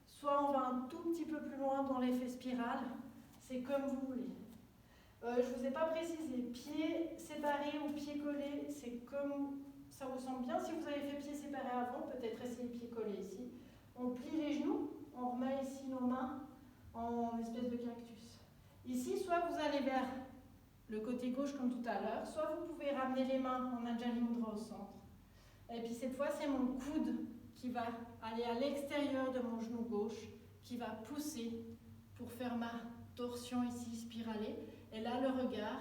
soit on va un tout petit peu plus loin dans l'effet spirale, c'est comme vous voulez. Je ne vous ai pas précisé, pieds séparés ou pieds collés, c'est comme ça vous semble bien. Si vous avez fait pieds séparés avant, peut-être essayer pieds collés ici. On plie les genoux, on remet ici nos mains en espèce de cactus. Ici, soit vous allez vers le côté gauche comme tout à l'heure, soit vous pouvez ramener les mains en Anjali Mudra au centre. Et puis cette fois, c'est mon coude qui va aller à l'extérieur de mon genou gauche, qui va pousser pour faire ma torsion ici spiralée. Et là, le regard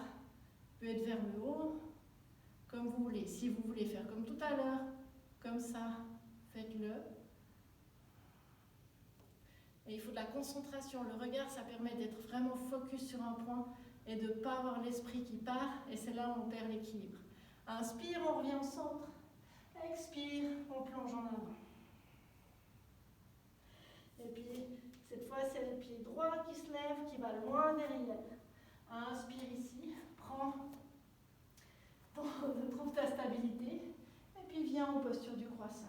peut être vers le haut, comme vous voulez. Si vous voulez faire comme tout à l'heure, comme ça, faites-le. Et il faut de la concentration. Le regard, ça permet d'être vraiment focus sur un point et de ne pas avoir l'esprit qui part. Et c'est là où on perd l'équilibre. Inspire, on revient au centre. Expire, on plonge en avant. Et puis, cette fois, c'est le pied droit qui se lève, qui va loin derrière. Inspire ici, trouve ta stabilité. Et puis, viens en posture du croissant.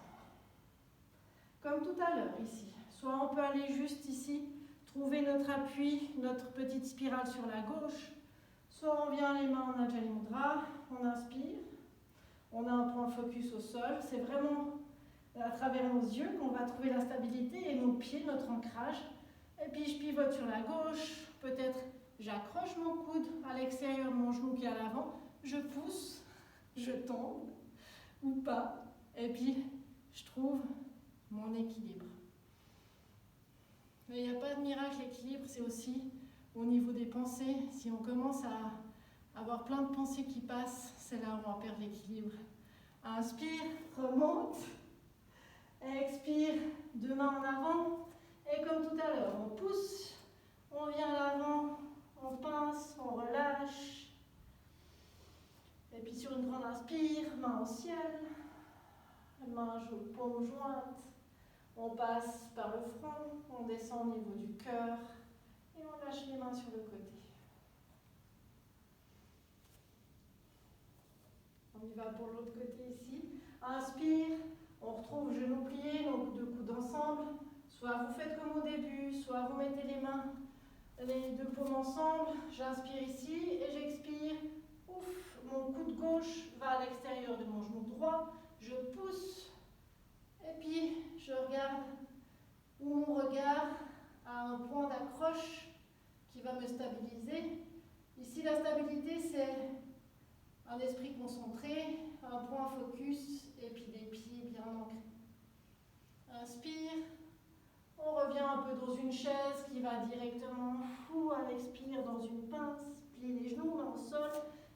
Comme tout à l'heure ici. Soit on peut aller juste ici, trouver notre appui, notre petite spirale sur la gauche. Soit on vient les mains en Anjali Mudra, on inspire. On a un point focus au sol. C'est vraiment à travers nos yeux qu'on va trouver la stabilité et nos pieds, notre ancrage. Et puis je pivote sur la gauche. Peut-être j'accroche mon coude à l'extérieur de mon genou qui est à l'avant. Je pousse, je tombe ou pas. Et puis je trouve mon équilibre. Mais il n'y a pas de miracle, l'équilibre, c'est aussi au niveau des pensées. Si on commence à avoir plein de pensées qui passent, c'est là où on va perdre l'équilibre. Inspire, remonte. Expire, deux mains en avant. Et comme tout à l'heure, on pousse, on vient à l'avant, on pince, on relâche. Et puis sur une grande inspire, main au ciel, paume jointe. On passe par le front, on descend au niveau du cœur et on lâche les mains sur le côté. On y va pour l'autre côté ici. Inspire, on retrouve genoux pliés, donc deux coudes ensemble. Soit vous faites comme au début, soit vous mettez les mains, les deux paumes ensemble. J'inspire ici et j'expire. Ouf, mon coude gauche va à l'extérieur de mon genou droit. Je pousse et puis je regarde où mon regard a un point d'accroche qui va me stabiliser. Ici, la stabilité, c'est un esprit concentré, un point focus et puis des pieds bien ancrés. Inspire, on revient un peu dans une chaise qui va directement à l'expire dans une pince, plie les genoux, main au sol.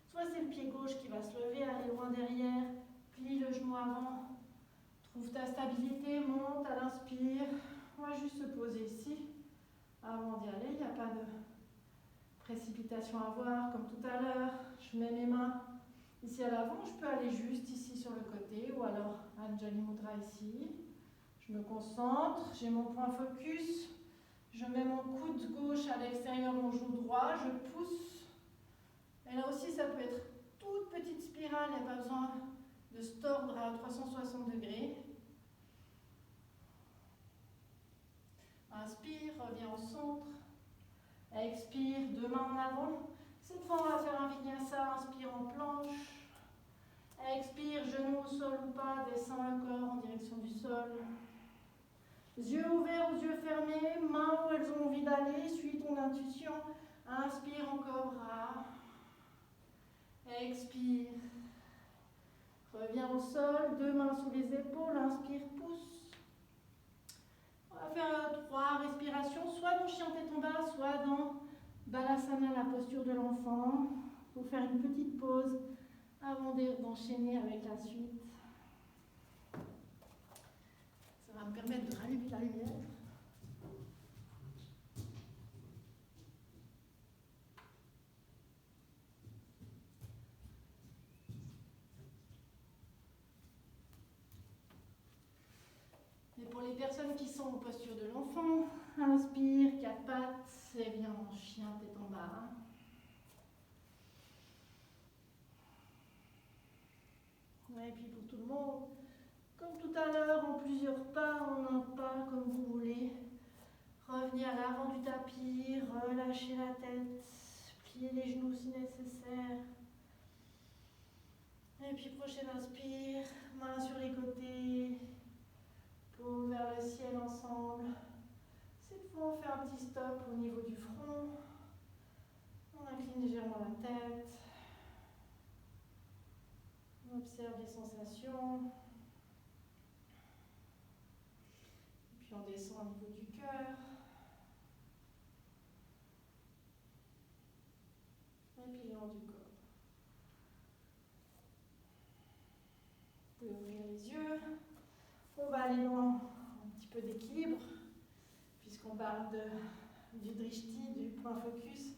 Soit c'est le pied gauche qui va se lever, aller loin derrière, plie le genou avant. Trouve ta stabilité, monte à l'inspire. On va juste se poser ici avant d'y aller. Il n'y a pas de précipitation à voir comme tout à l'heure. Je mets mes mains ici à l'avant. Je peux aller juste ici sur le côté ou alors Anjali Mudra ici. Je me concentre. J'ai mon point focus. Je mets mon coude gauche à l'extérieur de mon genou droit. Je pousse. Et là aussi, ça peut être toute petite spirale. Il n'y a pas besoin de se tordre à 360 degrés. Inspire, reviens au centre. Expire, deux mains en avant. Cette fois, on va faire un vinyasa. Inspire, en planche. Expire, genou au sol ou pas. Descends le corps en direction du sol. Yeux ouverts ou yeux fermés. Mains où elles ont envie d'aller. Suis ton intuition. Inspire, encore bras. Expire. Reviens au sol. Deux mains sous les épaules. Inspire, pousse. On va faire 3 respirations, soit dans chien tête en bas, soit dans Balasana, la posture de l'enfant. Il faut faire une petite pause avant d'enchaîner avec la suite. Ça va me permettre de rallumer la lumière. Et pour les personnes qui sont en posture de l'enfant, inspire, 4 pattes, et viens en chien tête en bas. Et puis pour tout le monde, comme tout à l'heure, en plusieurs pas, en un pas, comme vous voulez. Revenez à l'avant du tapis, relâchez la tête, pliez les genoux si nécessaire. Et puis prochaine inspire, main sur les côtés, paume vers le ciel ensemble. Cette fois, on fait un petit stop au niveau du front. On incline légèrement la tête. On observe les sensations. Et puis on descend au niveau du cœur. Et puis le long du corps. aller dans un petit peu d'équilibre, puisqu'on parle du drishti, du point focus.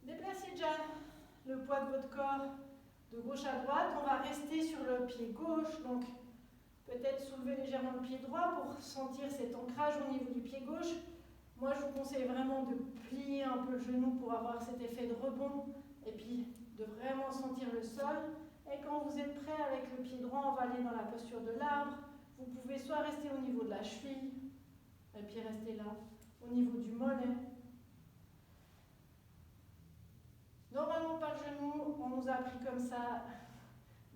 Déplacez déjà le poids de votre corps de gauche à droite. On va rester sur le pied gauche, donc peut-être soulever légèrement le pied droit pour sentir cet ancrage au niveau du pied gauche. Moi, je vous conseille vraiment de plier un peu le genou pour avoir cet effet de rebond et puis de vraiment sentir le sol. Et quand vous êtes prêt avec le pied droit, on va aller dans la posture de l'arbre. Vous pouvez soit rester au niveau de la cheville, et puis rester là, au niveau du mollet. Normalement, pas le genou, on nous a appris comme ça,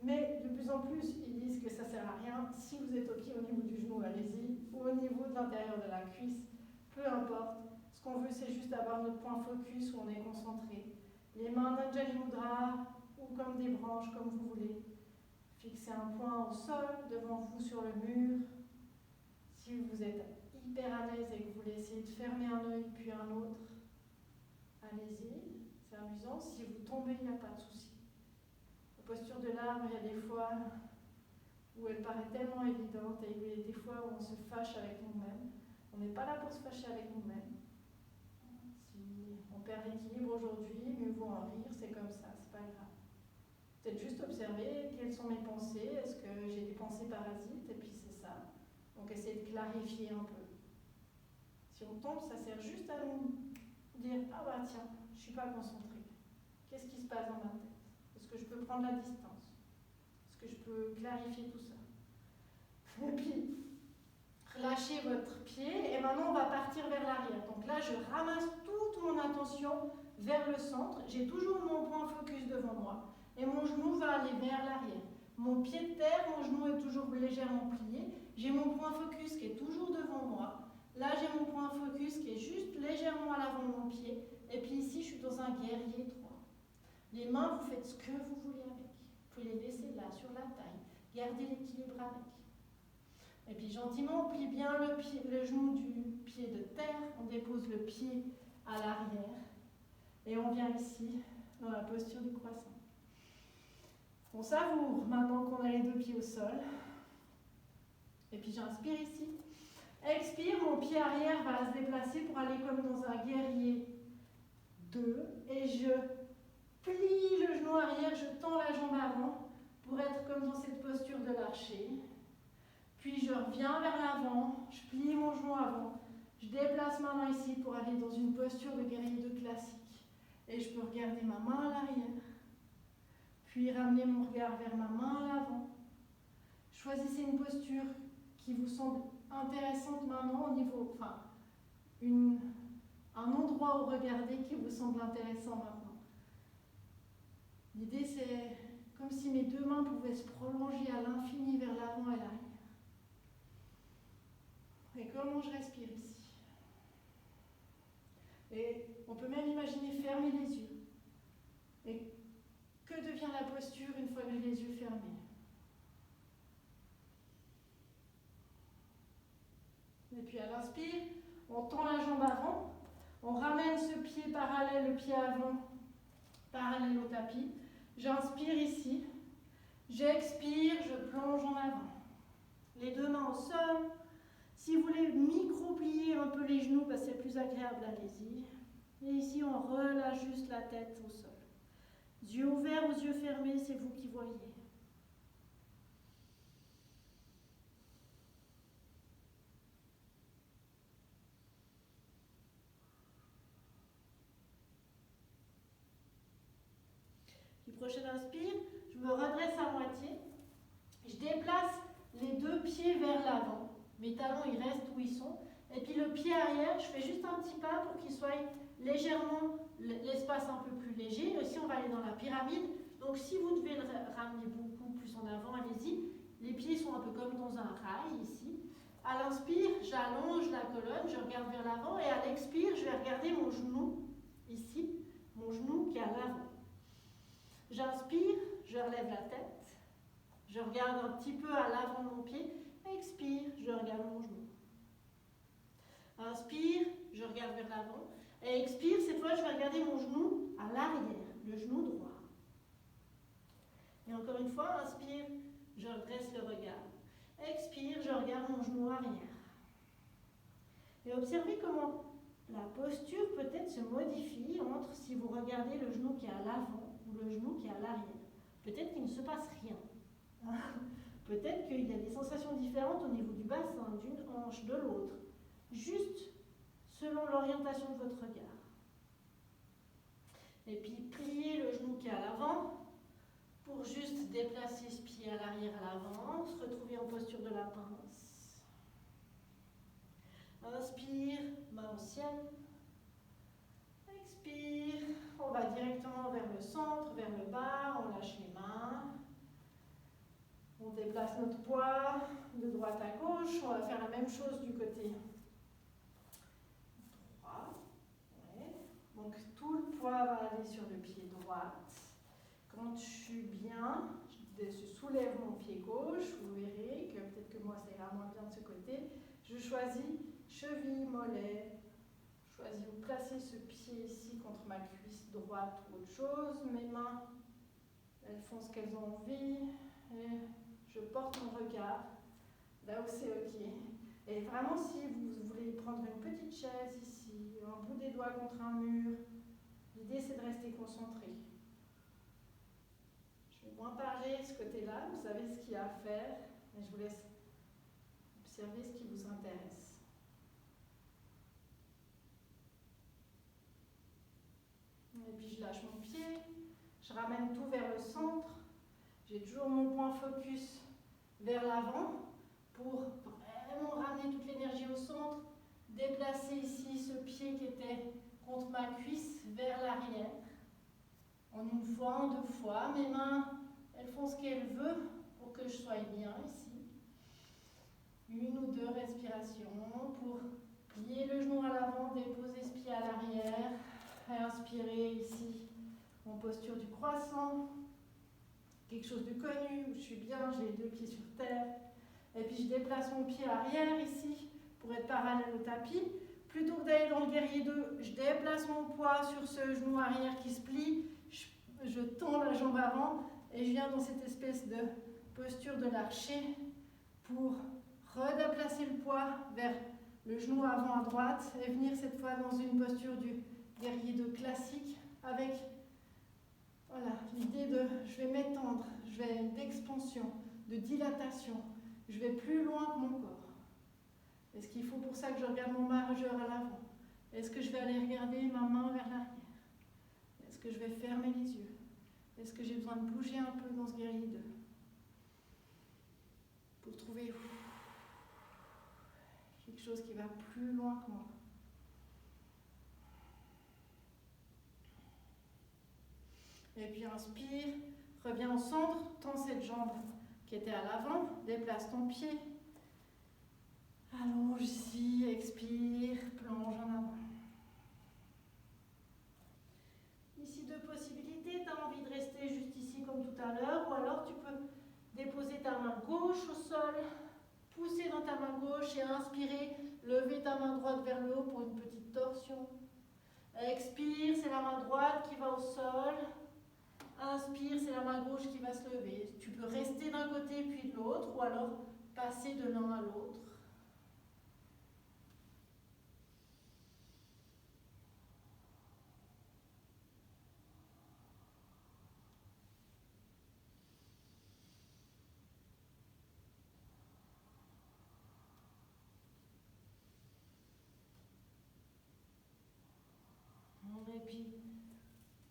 mais de plus en plus, ils disent que ça ne sert à rien. Si vous êtes OK au niveau du genou, allez-y, ou au niveau de l'intérieur de la cuisse, peu importe. Ce qu'on veut, c'est juste avoir notre point focus où on est concentré. Les mains d'Anjali Mudra, ou comme des branches, comme vous voulez. Fixez un point au sol, devant vous sur le mur. Si vous êtes hyper à l'aise et que vous voulez essayer de fermer un œil puis un autre, allez-y, c'est amusant. Si vous tombez, il n'y a pas de souci. La posture de l'arbre, il y a des fois où elle paraît tellement évidente et il y a des fois où on se fâche avec nous-mêmes. On n'est pas là pour se fâcher avec nous-mêmes. Si on perd l'équilibre aujourd'hui, mieux vaut en rire, c'est comme ça, c'est pas grave. Peut-être juste observer quelles sont mes pensées, est-ce que j'ai des pensées parasites, et puis c'est ça. Donc essayer de clarifier un peu. Si on tombe, ça sert juste à nous dire « Ah bah tiens, je ne suis pas concentrée. Qu'est-ce qui se passe dans ma tête? Est-ce que je peux prendre la distance? Est-ce que je peux clarifier tout ça ?» Et puis, relâchez votre pied et maintenant on va partir vers l'arrière. Donc là, je ramasse toute mon attention vers le centre. J'ai toujours mon point focus devant moi. Et mon genou va aller vers l'arrière. Mon pied de terre, mon genou est toujours légèrement plié. J'ai mon point focus qui est toujours devant moi. Là, j'ai mon point focus qui est juste légèrement à l'avant de mon pied. Et puis ici, je suis dans un guerrier 3. Les mains, vous faites ce que vous voulez avec. Vous pouvez les laisser là, sur la taille. Gardez l'équilibre avec. Et puis gentiment, on plie bien le genou du pied de terre. On dépose le pied à l'arrière. Et on vient ici, dans la posture du croissant. On savoure maintenant qu'on a les deux pieds au sol. Et puis j'inspire ici. Expire, mon pied arrière va se déplacer pour aller comme dans un guerrier 2. Et je plie le genou arrière, je tends la jambe avant pour être comme dans cette posture de l'archer. Puis je reviens vers l'avant, je plie mon genou avant. Je déplace ma main ici pour aller dans une posture de guerrier 2 classique. Et je peux regarder ma main à l'arrière. Puis ramener mon regard vers ma main à l'avant. Choisissez une posture qui vous semble intéressante maintenant au niveau, un endroit où regarder qui vous semble intéressant maintenant. L'idée c'est comme si mes deux mains pouvaient se prolonger à l'infini vers l'avant et l'arrière. Et comment je respire ici? Et on peut même imaginer fermer les yeux. Et que devient la posture une fois que j'ai les yeux fermés? Et puis à l'inspire, on tend la jambe avant, on ramène ce pied parallèle, le pied avant, parallèle au tapis. J'inspire ici, j'expire, je plonge en avant. Les deux mains au sol. Si vous voulez micro-plier un peu les genoux parce que c'est plus agréable, allez-y. Et ici, on relâche juste la tête au sol. Yeux ouverts ou yeux fermés, c'est vous qui voyez. Du prochain inspire, je me redresse à moitié. Je déplace les deux pieds vers l'avant. Mes talons, ils restent où ils sont. Et puis le pied arrière, je fais juste un petit pas pour qu'il soit légèrement, l'espace un peu plus léger. Ici, on va aller dans la pyramide. Donc si vous devez le ramener beaucoup plus en avant, allez-y. Les pieds sont un peu comme dans un rail ici. À l'inspire, j'allonge la colonne, je regarde vers l'avant. Et à l'expire, je vais regarder mon genou ici. Mon genou qui est à l'avant. J'inspire, je relève la tête. Je regarde un petit peu à l'avant de mon pied. Expire, je regarde mon genou. Inspire, je regarde vers l'avant. Et expire, cette fois, je vais regarder mon genou à l'arrière, le genou droit. Et encore une fois, inspire, je redresse le regard. Expire, je regarde mon genou arrière. Et observez comment la posture peut-être se modifie entre si vous regardez le genou qui est à l'avant ou le genou qui est à l'arrière. Peut-être qu'il ne se passe rien. Peut-être qu'il y a des sensations différentes au niveau du bassin, d'une hanche, de l'autre. Juste selon l'orientation de votre regard. Et puis pliez le genou qui est à l'avant pour juste déplacer ce pied à l'arrière à l'avant, se retrouver en posture de la pince. Inspire, main au ciel. Expire, on va directement vers le centre, vers le bas, on lâche les mains. On déplace notre poids de droite à gauche, on va faire la même chose du côté droit. Ouais. Donc tout le poids va aller sur le pied droit. Quand je suis bien, je soulève mon pied gauche, vous verrez que peut-être que moi ça ira moins bien de ce côté. Je choisis cheville, mollet. Choisis vous placez ce pied ici contre ma cuisse droite ou autre chose. Mes mains, elles font ce qu'elles ont envie. Et je porte mon regard là où c'est ok. Et vraiment, si vous voulez prendre une petite chaise ici, un bout des doigts contre un mur, l'idée c'est de rester concentré. Je vais moins parler de ce côté-là, vous savez ce qu'il y a à faire, mais je vous laisse observer ce qui vous intéresse. Et puis je lâche mon pied, je ramène tout vers le centre. J'ai toujours mon point focus vers l'avant pour vraiment ramener toute l'énergie au centre, déplacer ici ce pied qui était contre ma cuisse vers l'arrière. En une fois, en deux fois, mes mains, elles font ce qu'elles veulent pour que je sois bien ici. Une ou deux respirations pour plier le genou à l'avant, déposer ce pied à l'arrière, inspirer ici en posture du croissant. Quelque chose de connu, où je suis bien, j'ai les deux pieds sur terre. Et puis je déplace mon pied arrière ici, pour être parallèle au tapis. Plutôt que d'aller dans le guerrier 2, je déplace mon poids sur ce genou arrière qui se plie. Je tends la jambe avant et je viens dans cette espèce de posture de l'archer pour redéplacer le poids vers le genou avant à droite et venir cette fois dans une posture du guerrier 2 classique avec voilà, l'idée de je vais m'étendre, je vais d'expansion, de dilatation, je vais plus loin que mon corps. Est-ce qu'il faut pour ça que je regarde mon majeur à l'avant? Est-ce que je vais aller regarder ma main vers l'arrière? Est-ce que je vais fermer les yeux? Est-ce que j'ai besoin de bouger un peu dans ce guerrier 2 pour trouver quelque chose qui va plus loin que moi? Et puis inspire, reviens au centre, tends cette jambe qui était à l'avant, déplace ton pied. Allonge ici, expire, plonge en avant. Ici deux possibilités, tu as envie de rester juste ici comme tout à l'heure, ou alors tu peux déposer ta main gauche au sol, pousser dans ta main gauche et inspirer, lever ta main droite vers le haut pour une petite torsion. Expire, c'est la main droite qui va au sol. Inspire, c'est la main gauche qui va se lever. Tu peux rester d'un côté puis de l'autre, ou alors passer de l'un à l'autre. Et puis,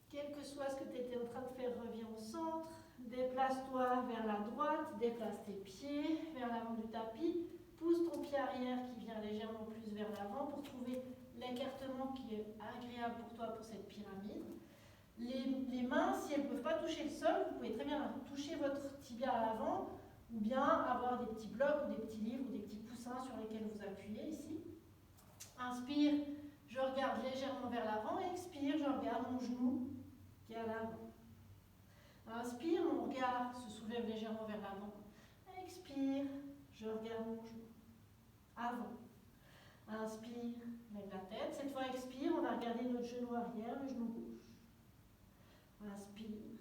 quel que soit ce que tu étais en train de faire, reviens au centre. Déplace-toi vers la droite, déplace tes pieds vers l'avant du tapis. Pousse ton pied arrière qui vient légèrement plus vers l'avant pour trouver l'écartement qui est agréable pour toi pour cette pyramide. Les mains, si elles ne peuvent pas toucher le sol, vous pouvez très bien toucher votre tibia à l'avant ou bien avoir des petits blocs ou des petits livres ou des petits coussins sur lesquels vous appuyez ici. Inspire, je regarde légèrement vers l'avant. Expire, je regarde mon genou qui est à l'avant. Inspire, mon regard se soulève légèrement vers l'avant. Expire, je regarde mon genou. Avant. Inspire, lève la tête. Cette fois, expire, on va regarder notre genou arrière, le genou gauche. Inspire.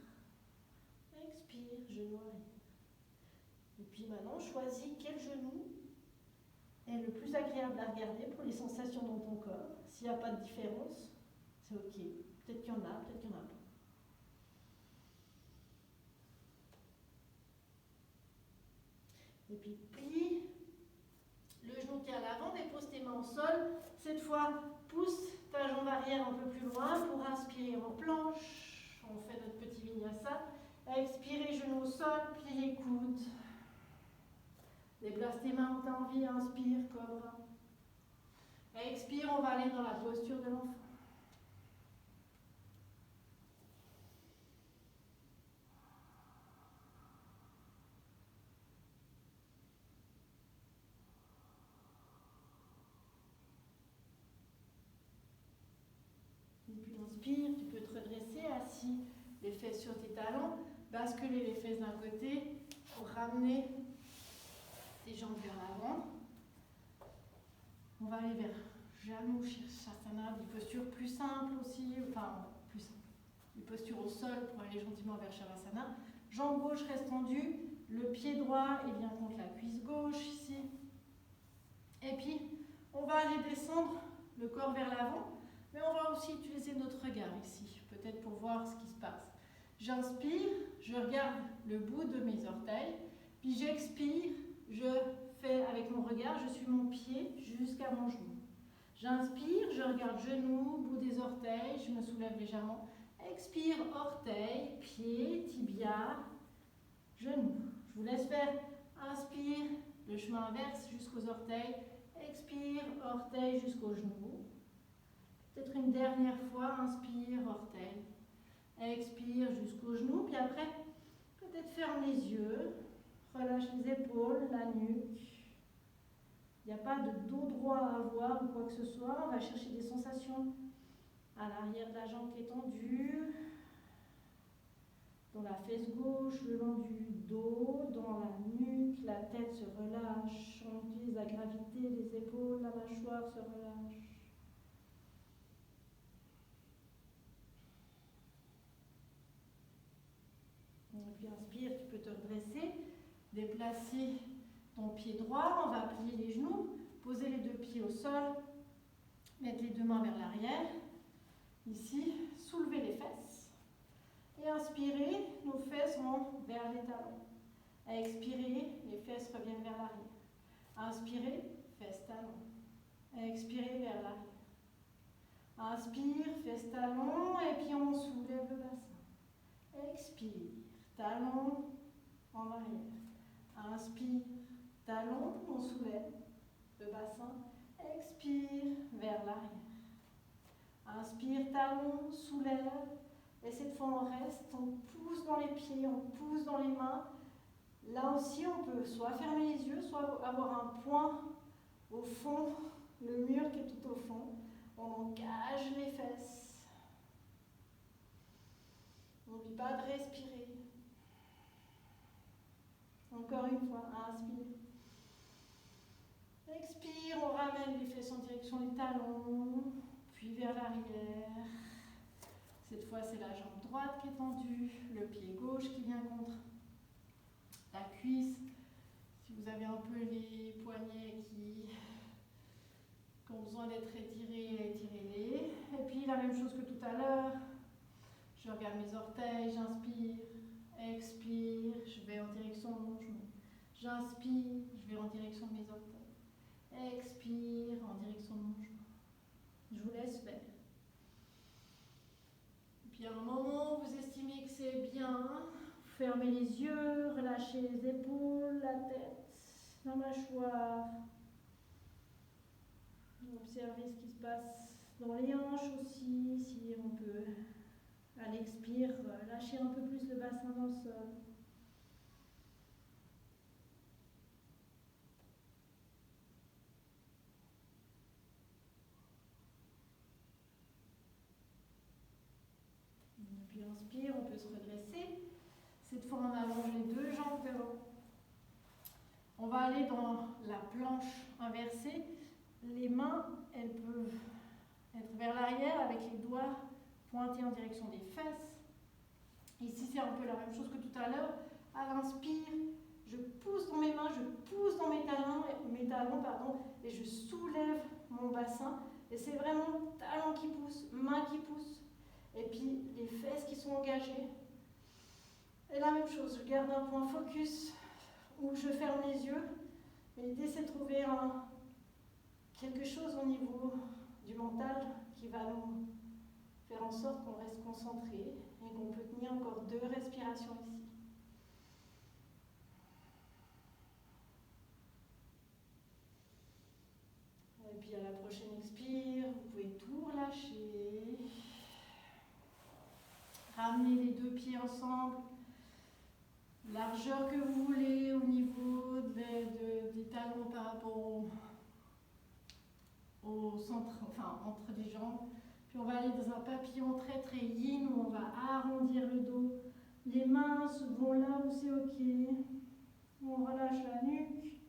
Expire, genou arrière. Et puis maintenant, choisis quel genou est le plus agréable à regarder pour les sensations dans ton corps. S'il n'y a pas de différence, c'est ok. Peut-être qu'il y en a, peut-être qu'il n'y en a pas. Et puis plie le genou qui est à l'avant, dépose tes mains au sol. Cette fois, pousse ta jambe arrière un peu plus loin pour inspirer en planche. On fait notre petit vinyasa. Expirez, genou au sol, plie les coudes. Déplace tes mains où tu as envie, inspire, cobra. Expire, on va aller dans la posture de l'enfant. Et puis inspire, tu peux te redresser, assis, les fesses sur tes talons, basculer les fesses d'un côté pour ramener tes jambes vers l'avant. On va aller vers Janu Sirsasana, des postures plus simples aussi, enfin plus simples. Des postures au sol pour aller gentiment vers Shavasana. Jambe gauche reste tendue, le pied droit est bien contre la cuisse gauche ici. Et puis on va aller descendre le corps vers l'avant, mais on va aussi utiliser notre regard ici, peut-être pour voir ce qui se passe. J'inspire, je regarde le bout de mes orteils, puis j'expire, je fais avec mon regard, je suis mon pied jusqu'à mon genou. J'inspire, je regarde genou, bout des orteils, je me soulève légèrement. Expire, orteil, pied, tibia, genou. Je vous laisse faire. Inspire, le chemin inverse jusqu'aux orteils. Expire, orteil jusqu'aux genoux. Peut-être une dernière fois, inspire, orteil. Expire jusqu'aux genoux, puis après, peut-être ferme les yeux. Relâche les épaules, la nuque. Il n'y a pas de dos droit à avoir ou quoi que ce soit. On va chercher des sensations à l'arrière de la jambe qui est tendue, dans la fesse gauche, le long du dos, dans la nuque, la tête se relâche. On utilise la gravité, les épaules, la mâchoire se relâche. Et puis inspire, tu peux te redresser, déplacer ton pied droit, on va plier les genoux, poser les deux pieds au sol, mettre les deux mains vers l'arrière. Ici, soulevez les fesses. Et inspirez, nos fesses vont vers les talons. Expirez, les fesses reviennent vers l'arrière. Inspirez, fesses talons. Expirez vers l'arrière. Inspire, fesses talons, et puis on soulève le bassin. Expire, talons en arrière. Inspire, talons, on soulève le bassin. Expire vers l'arrière. Inspire, talons, soulève. Et cette fois, on reste, on pousse dans les pieds, on pousse dans les mains. Là aussi, on peut soit fermer les yeux, soit avoir un point au fond, le mur qui est tout au fond. On engage les fesses. N'oublie pas de respirer. Encore une fois, inspire. Expire, on ramène les fesses en direction des talons, puis vers l'arrière. Cette fois, c'est la jambe droite qui est tendue, le pied gauche qui vient contre la cuisse. Si vous avez un peu les poignets qui ont besoin d'être étirés, étirez-les. Et puis, la même chose que tout à l'heure. Je regarde mes orteils, j'inspire, expire, je vais en direction de mon genou. J'inspire, je vais en direction de mes orteils. Expire, en direction de mon genou. Je vous laisse faire. Puis à un moment, vous estimez que c'est bien, vous fermez les yeux, relâchez les épaules, la tête, la mâchoire. Observez ce qui se passe dans les hanches aussi, si on peut, à l'expire, lâcher un peu plus le bassin dans le sol. Puis inspire, on peut se redresser. Cette fois, on allonge les deux jambes devant. On va aller dans la planche inversée. Les mains, elles peuvent être vers l'arrière avec les doigts pointés en direction des fesses. Ici, c'est un peu la même chose que tout à l'heure. À l'inspire, Je pousse dans mes mains, je pousse dans mes talons, et je soulève mon bassin. Et c'est vraiment talons qui poussent, mains qui poussent, et puis les fesses qui sont engagées. Et la même chose, je garde un point focus où je ferme les yeux. Mais l'idée, c'est de trouver quelque chose au niveau du mental qui va nous faire en sorte qu'on reste concentré et qu'on peut tenir encore 2 respirations ici. Et puis à la prochaine expire, vous pouvez tout relâcher. Ramenez les 2 pieds ensemble. Largeur que vous voulez au niveau des talons par rapport au centre, enfin entre les jambes. Puis on va aller dans un papillon très très yin où on va arrondir le dos. Les mains vont là où c'est ok. On relâche la nuque.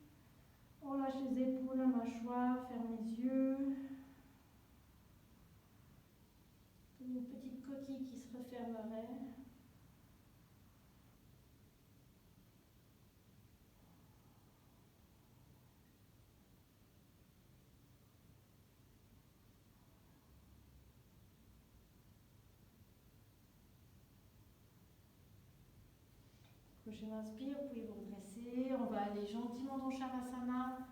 On lâche les épaules, la mâchoire, ferme les yeux. Une petite coquille qui se refermerait. Prochaine inspire, vous pouvez vous redresser. On va aller gentiment dans Shavasana.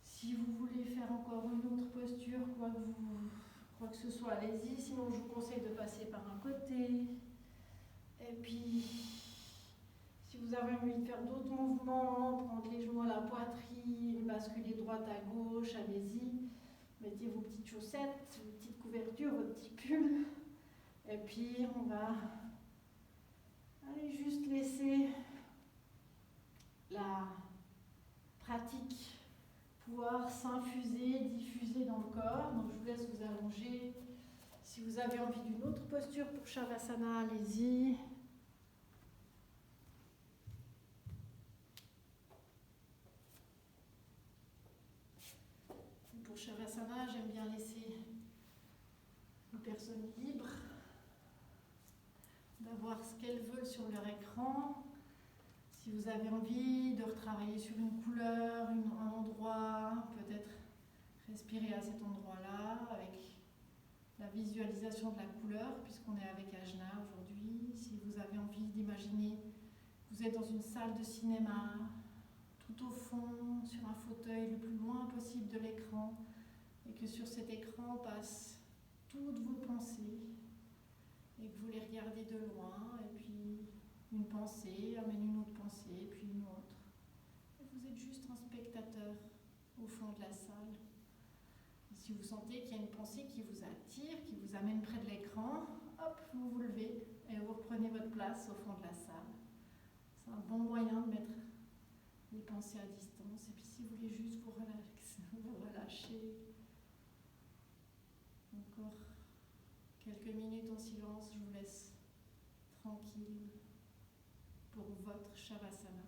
Si vous voulez faire encore une autre posture, quoi que ce soit, allez-y. Sinon, je vous conseille de passer par un côté. Et puis, si vous avez envie de faire d'autres mouvements, prendre les genoux à la poitrine, basculer droite à gauche, allez-y. Mettez vos petites chaussettes, vos petites couvertures, vos petits pulls. Et puis, on va aller juste laisser la pratique pouvoir s'infuser, diffuser dans le corps. Donc je vous laisse vous allonger. Si vous avez envie d'une autre posture pour Shavasana, allez-y. Pour Shavasana, j'aime bien laisser les personnes libres d'avoir ce qu'elles veulent sur leur écran. Si vous avez envie de retravailler sur une couleur, un endroit, peut-être respirer à cet endroit-là avec la visualisation de la couleur, puisqu'on est avec Ajna aujourd'hui. Si vous avez envie d'imaginer que vous êtes dans une salle de cinéma, tout au fond, sur un fauteuil le plus loin possible de l'écran, et que sur cet écran passent toutes vos pensées, et que vous les regardez de loin, et puis une pensée amène une autre pensée, puis une autre. Et vous êtes juste un spectateur au fond de la salle. Et si vous sentez qu'il y a une pensée qui vous attire, qui vous amène près de l'écran, hop, vous vous levez et vous reprenez votre place au fond de la salle. C'est un bon moyen de mettre les pensées à distance. Et puis si vous voulez juste vous relaxer, vous relâcher, encore quelques minutes en silence, je vous laisse tranquille pour votre Shavasana.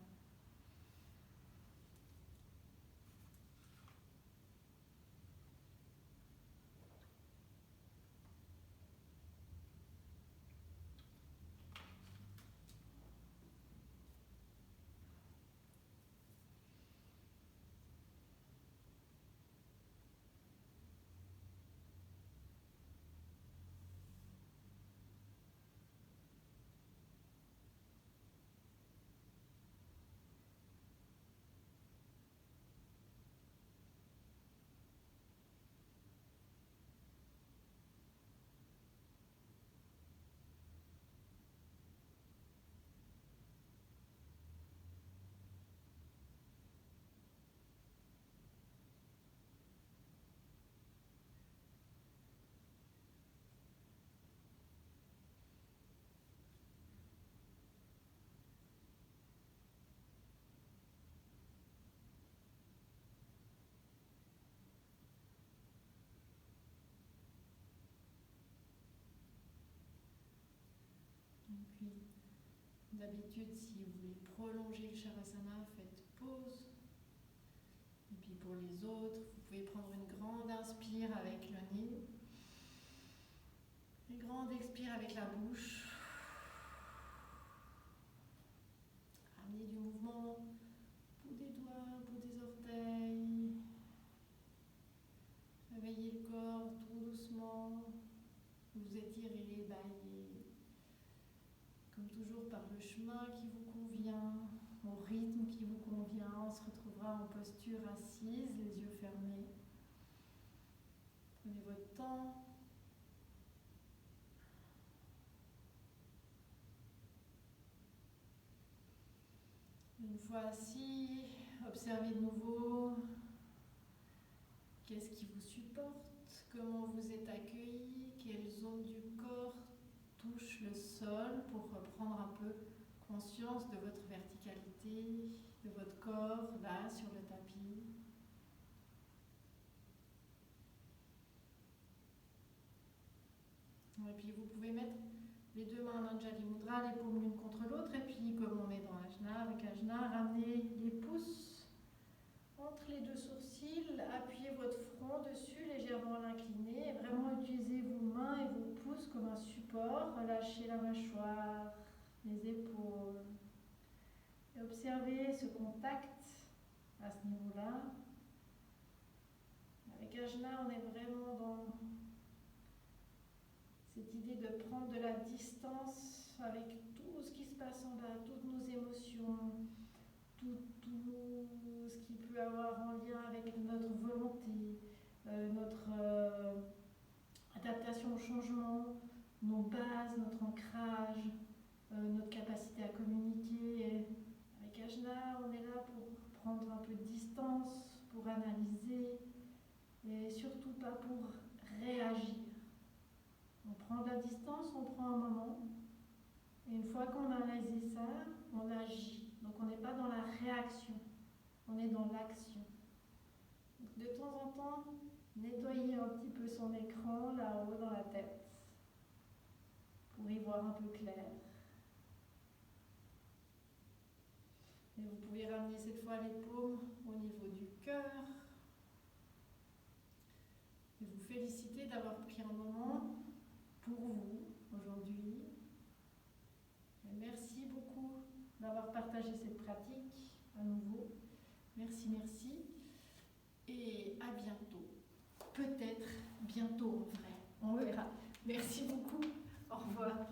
Puis, d'habitude, si vous voulez prolonger le Shavasana, faites pause. Et puis pour les autres, vous pouvez prendre une grande inspire avec le nez. Une grande expire avec la bouche. Amenez du mouvement le chemin qui vous convient, au rythme qui vous convient. On se retrouvera en posture assise, les yeux fermés. Prenez votre temps. Une fois assis, observez de nouveau qu'est-ce qui vous supporte, comment vous êtes accueilli, quelle zone du corps touche le sol pour reprendre un peu conscience de votre verticalité, de votre corps là sur le tapis. Et puis vous pouvez mettre les deux mains en Anjali Mudra, les paumes l'une contre l'autre, et puis comme on est dans Ajna, avec Ajna, ramenez les pouces entre les deux sourcils, appuyez votre front dessus, légèrement l'incliner, et vraiment utilisez vos mains et vos pouces comme un support, relâchez la mâchoire, les épaules, et observez ce contact à ce niveau-là. Avec Ajna, on est vraiment dans cette idée de prendre de la distance avec tout ce qui se passe en bas, toutes nos émotions, tout ce qui peut avoir en lien avec notre volonté, notre adaptation au changement, nos bases, notre ancrage, notre capacité à communiquer. Avec Ajna, on est là pour prendre un peu de distance, pour analyser et surtout pas pour réagir. On prend de la distance, on prend un moment, et une fois qu'on a analysé ça, on agit. Donc on n'est pas dans la réaction, on est dans l'action. De temps en temps, nettoyer un petit peu son écran là-haut dans la tête, pour y voir un peu clair. Et vous pouvez ramener cette fois les paumes au niveau du cœur. Et vous féliciter d'avoir pris un moment pour vous aujourd'hui. Et merci beaucoup d'avoir partagé cette pratique à nouveau. Merci, merci. Et à bientôt. Peut-être bientôt en vrai. On verra. Merci beaucoup. Au revoir.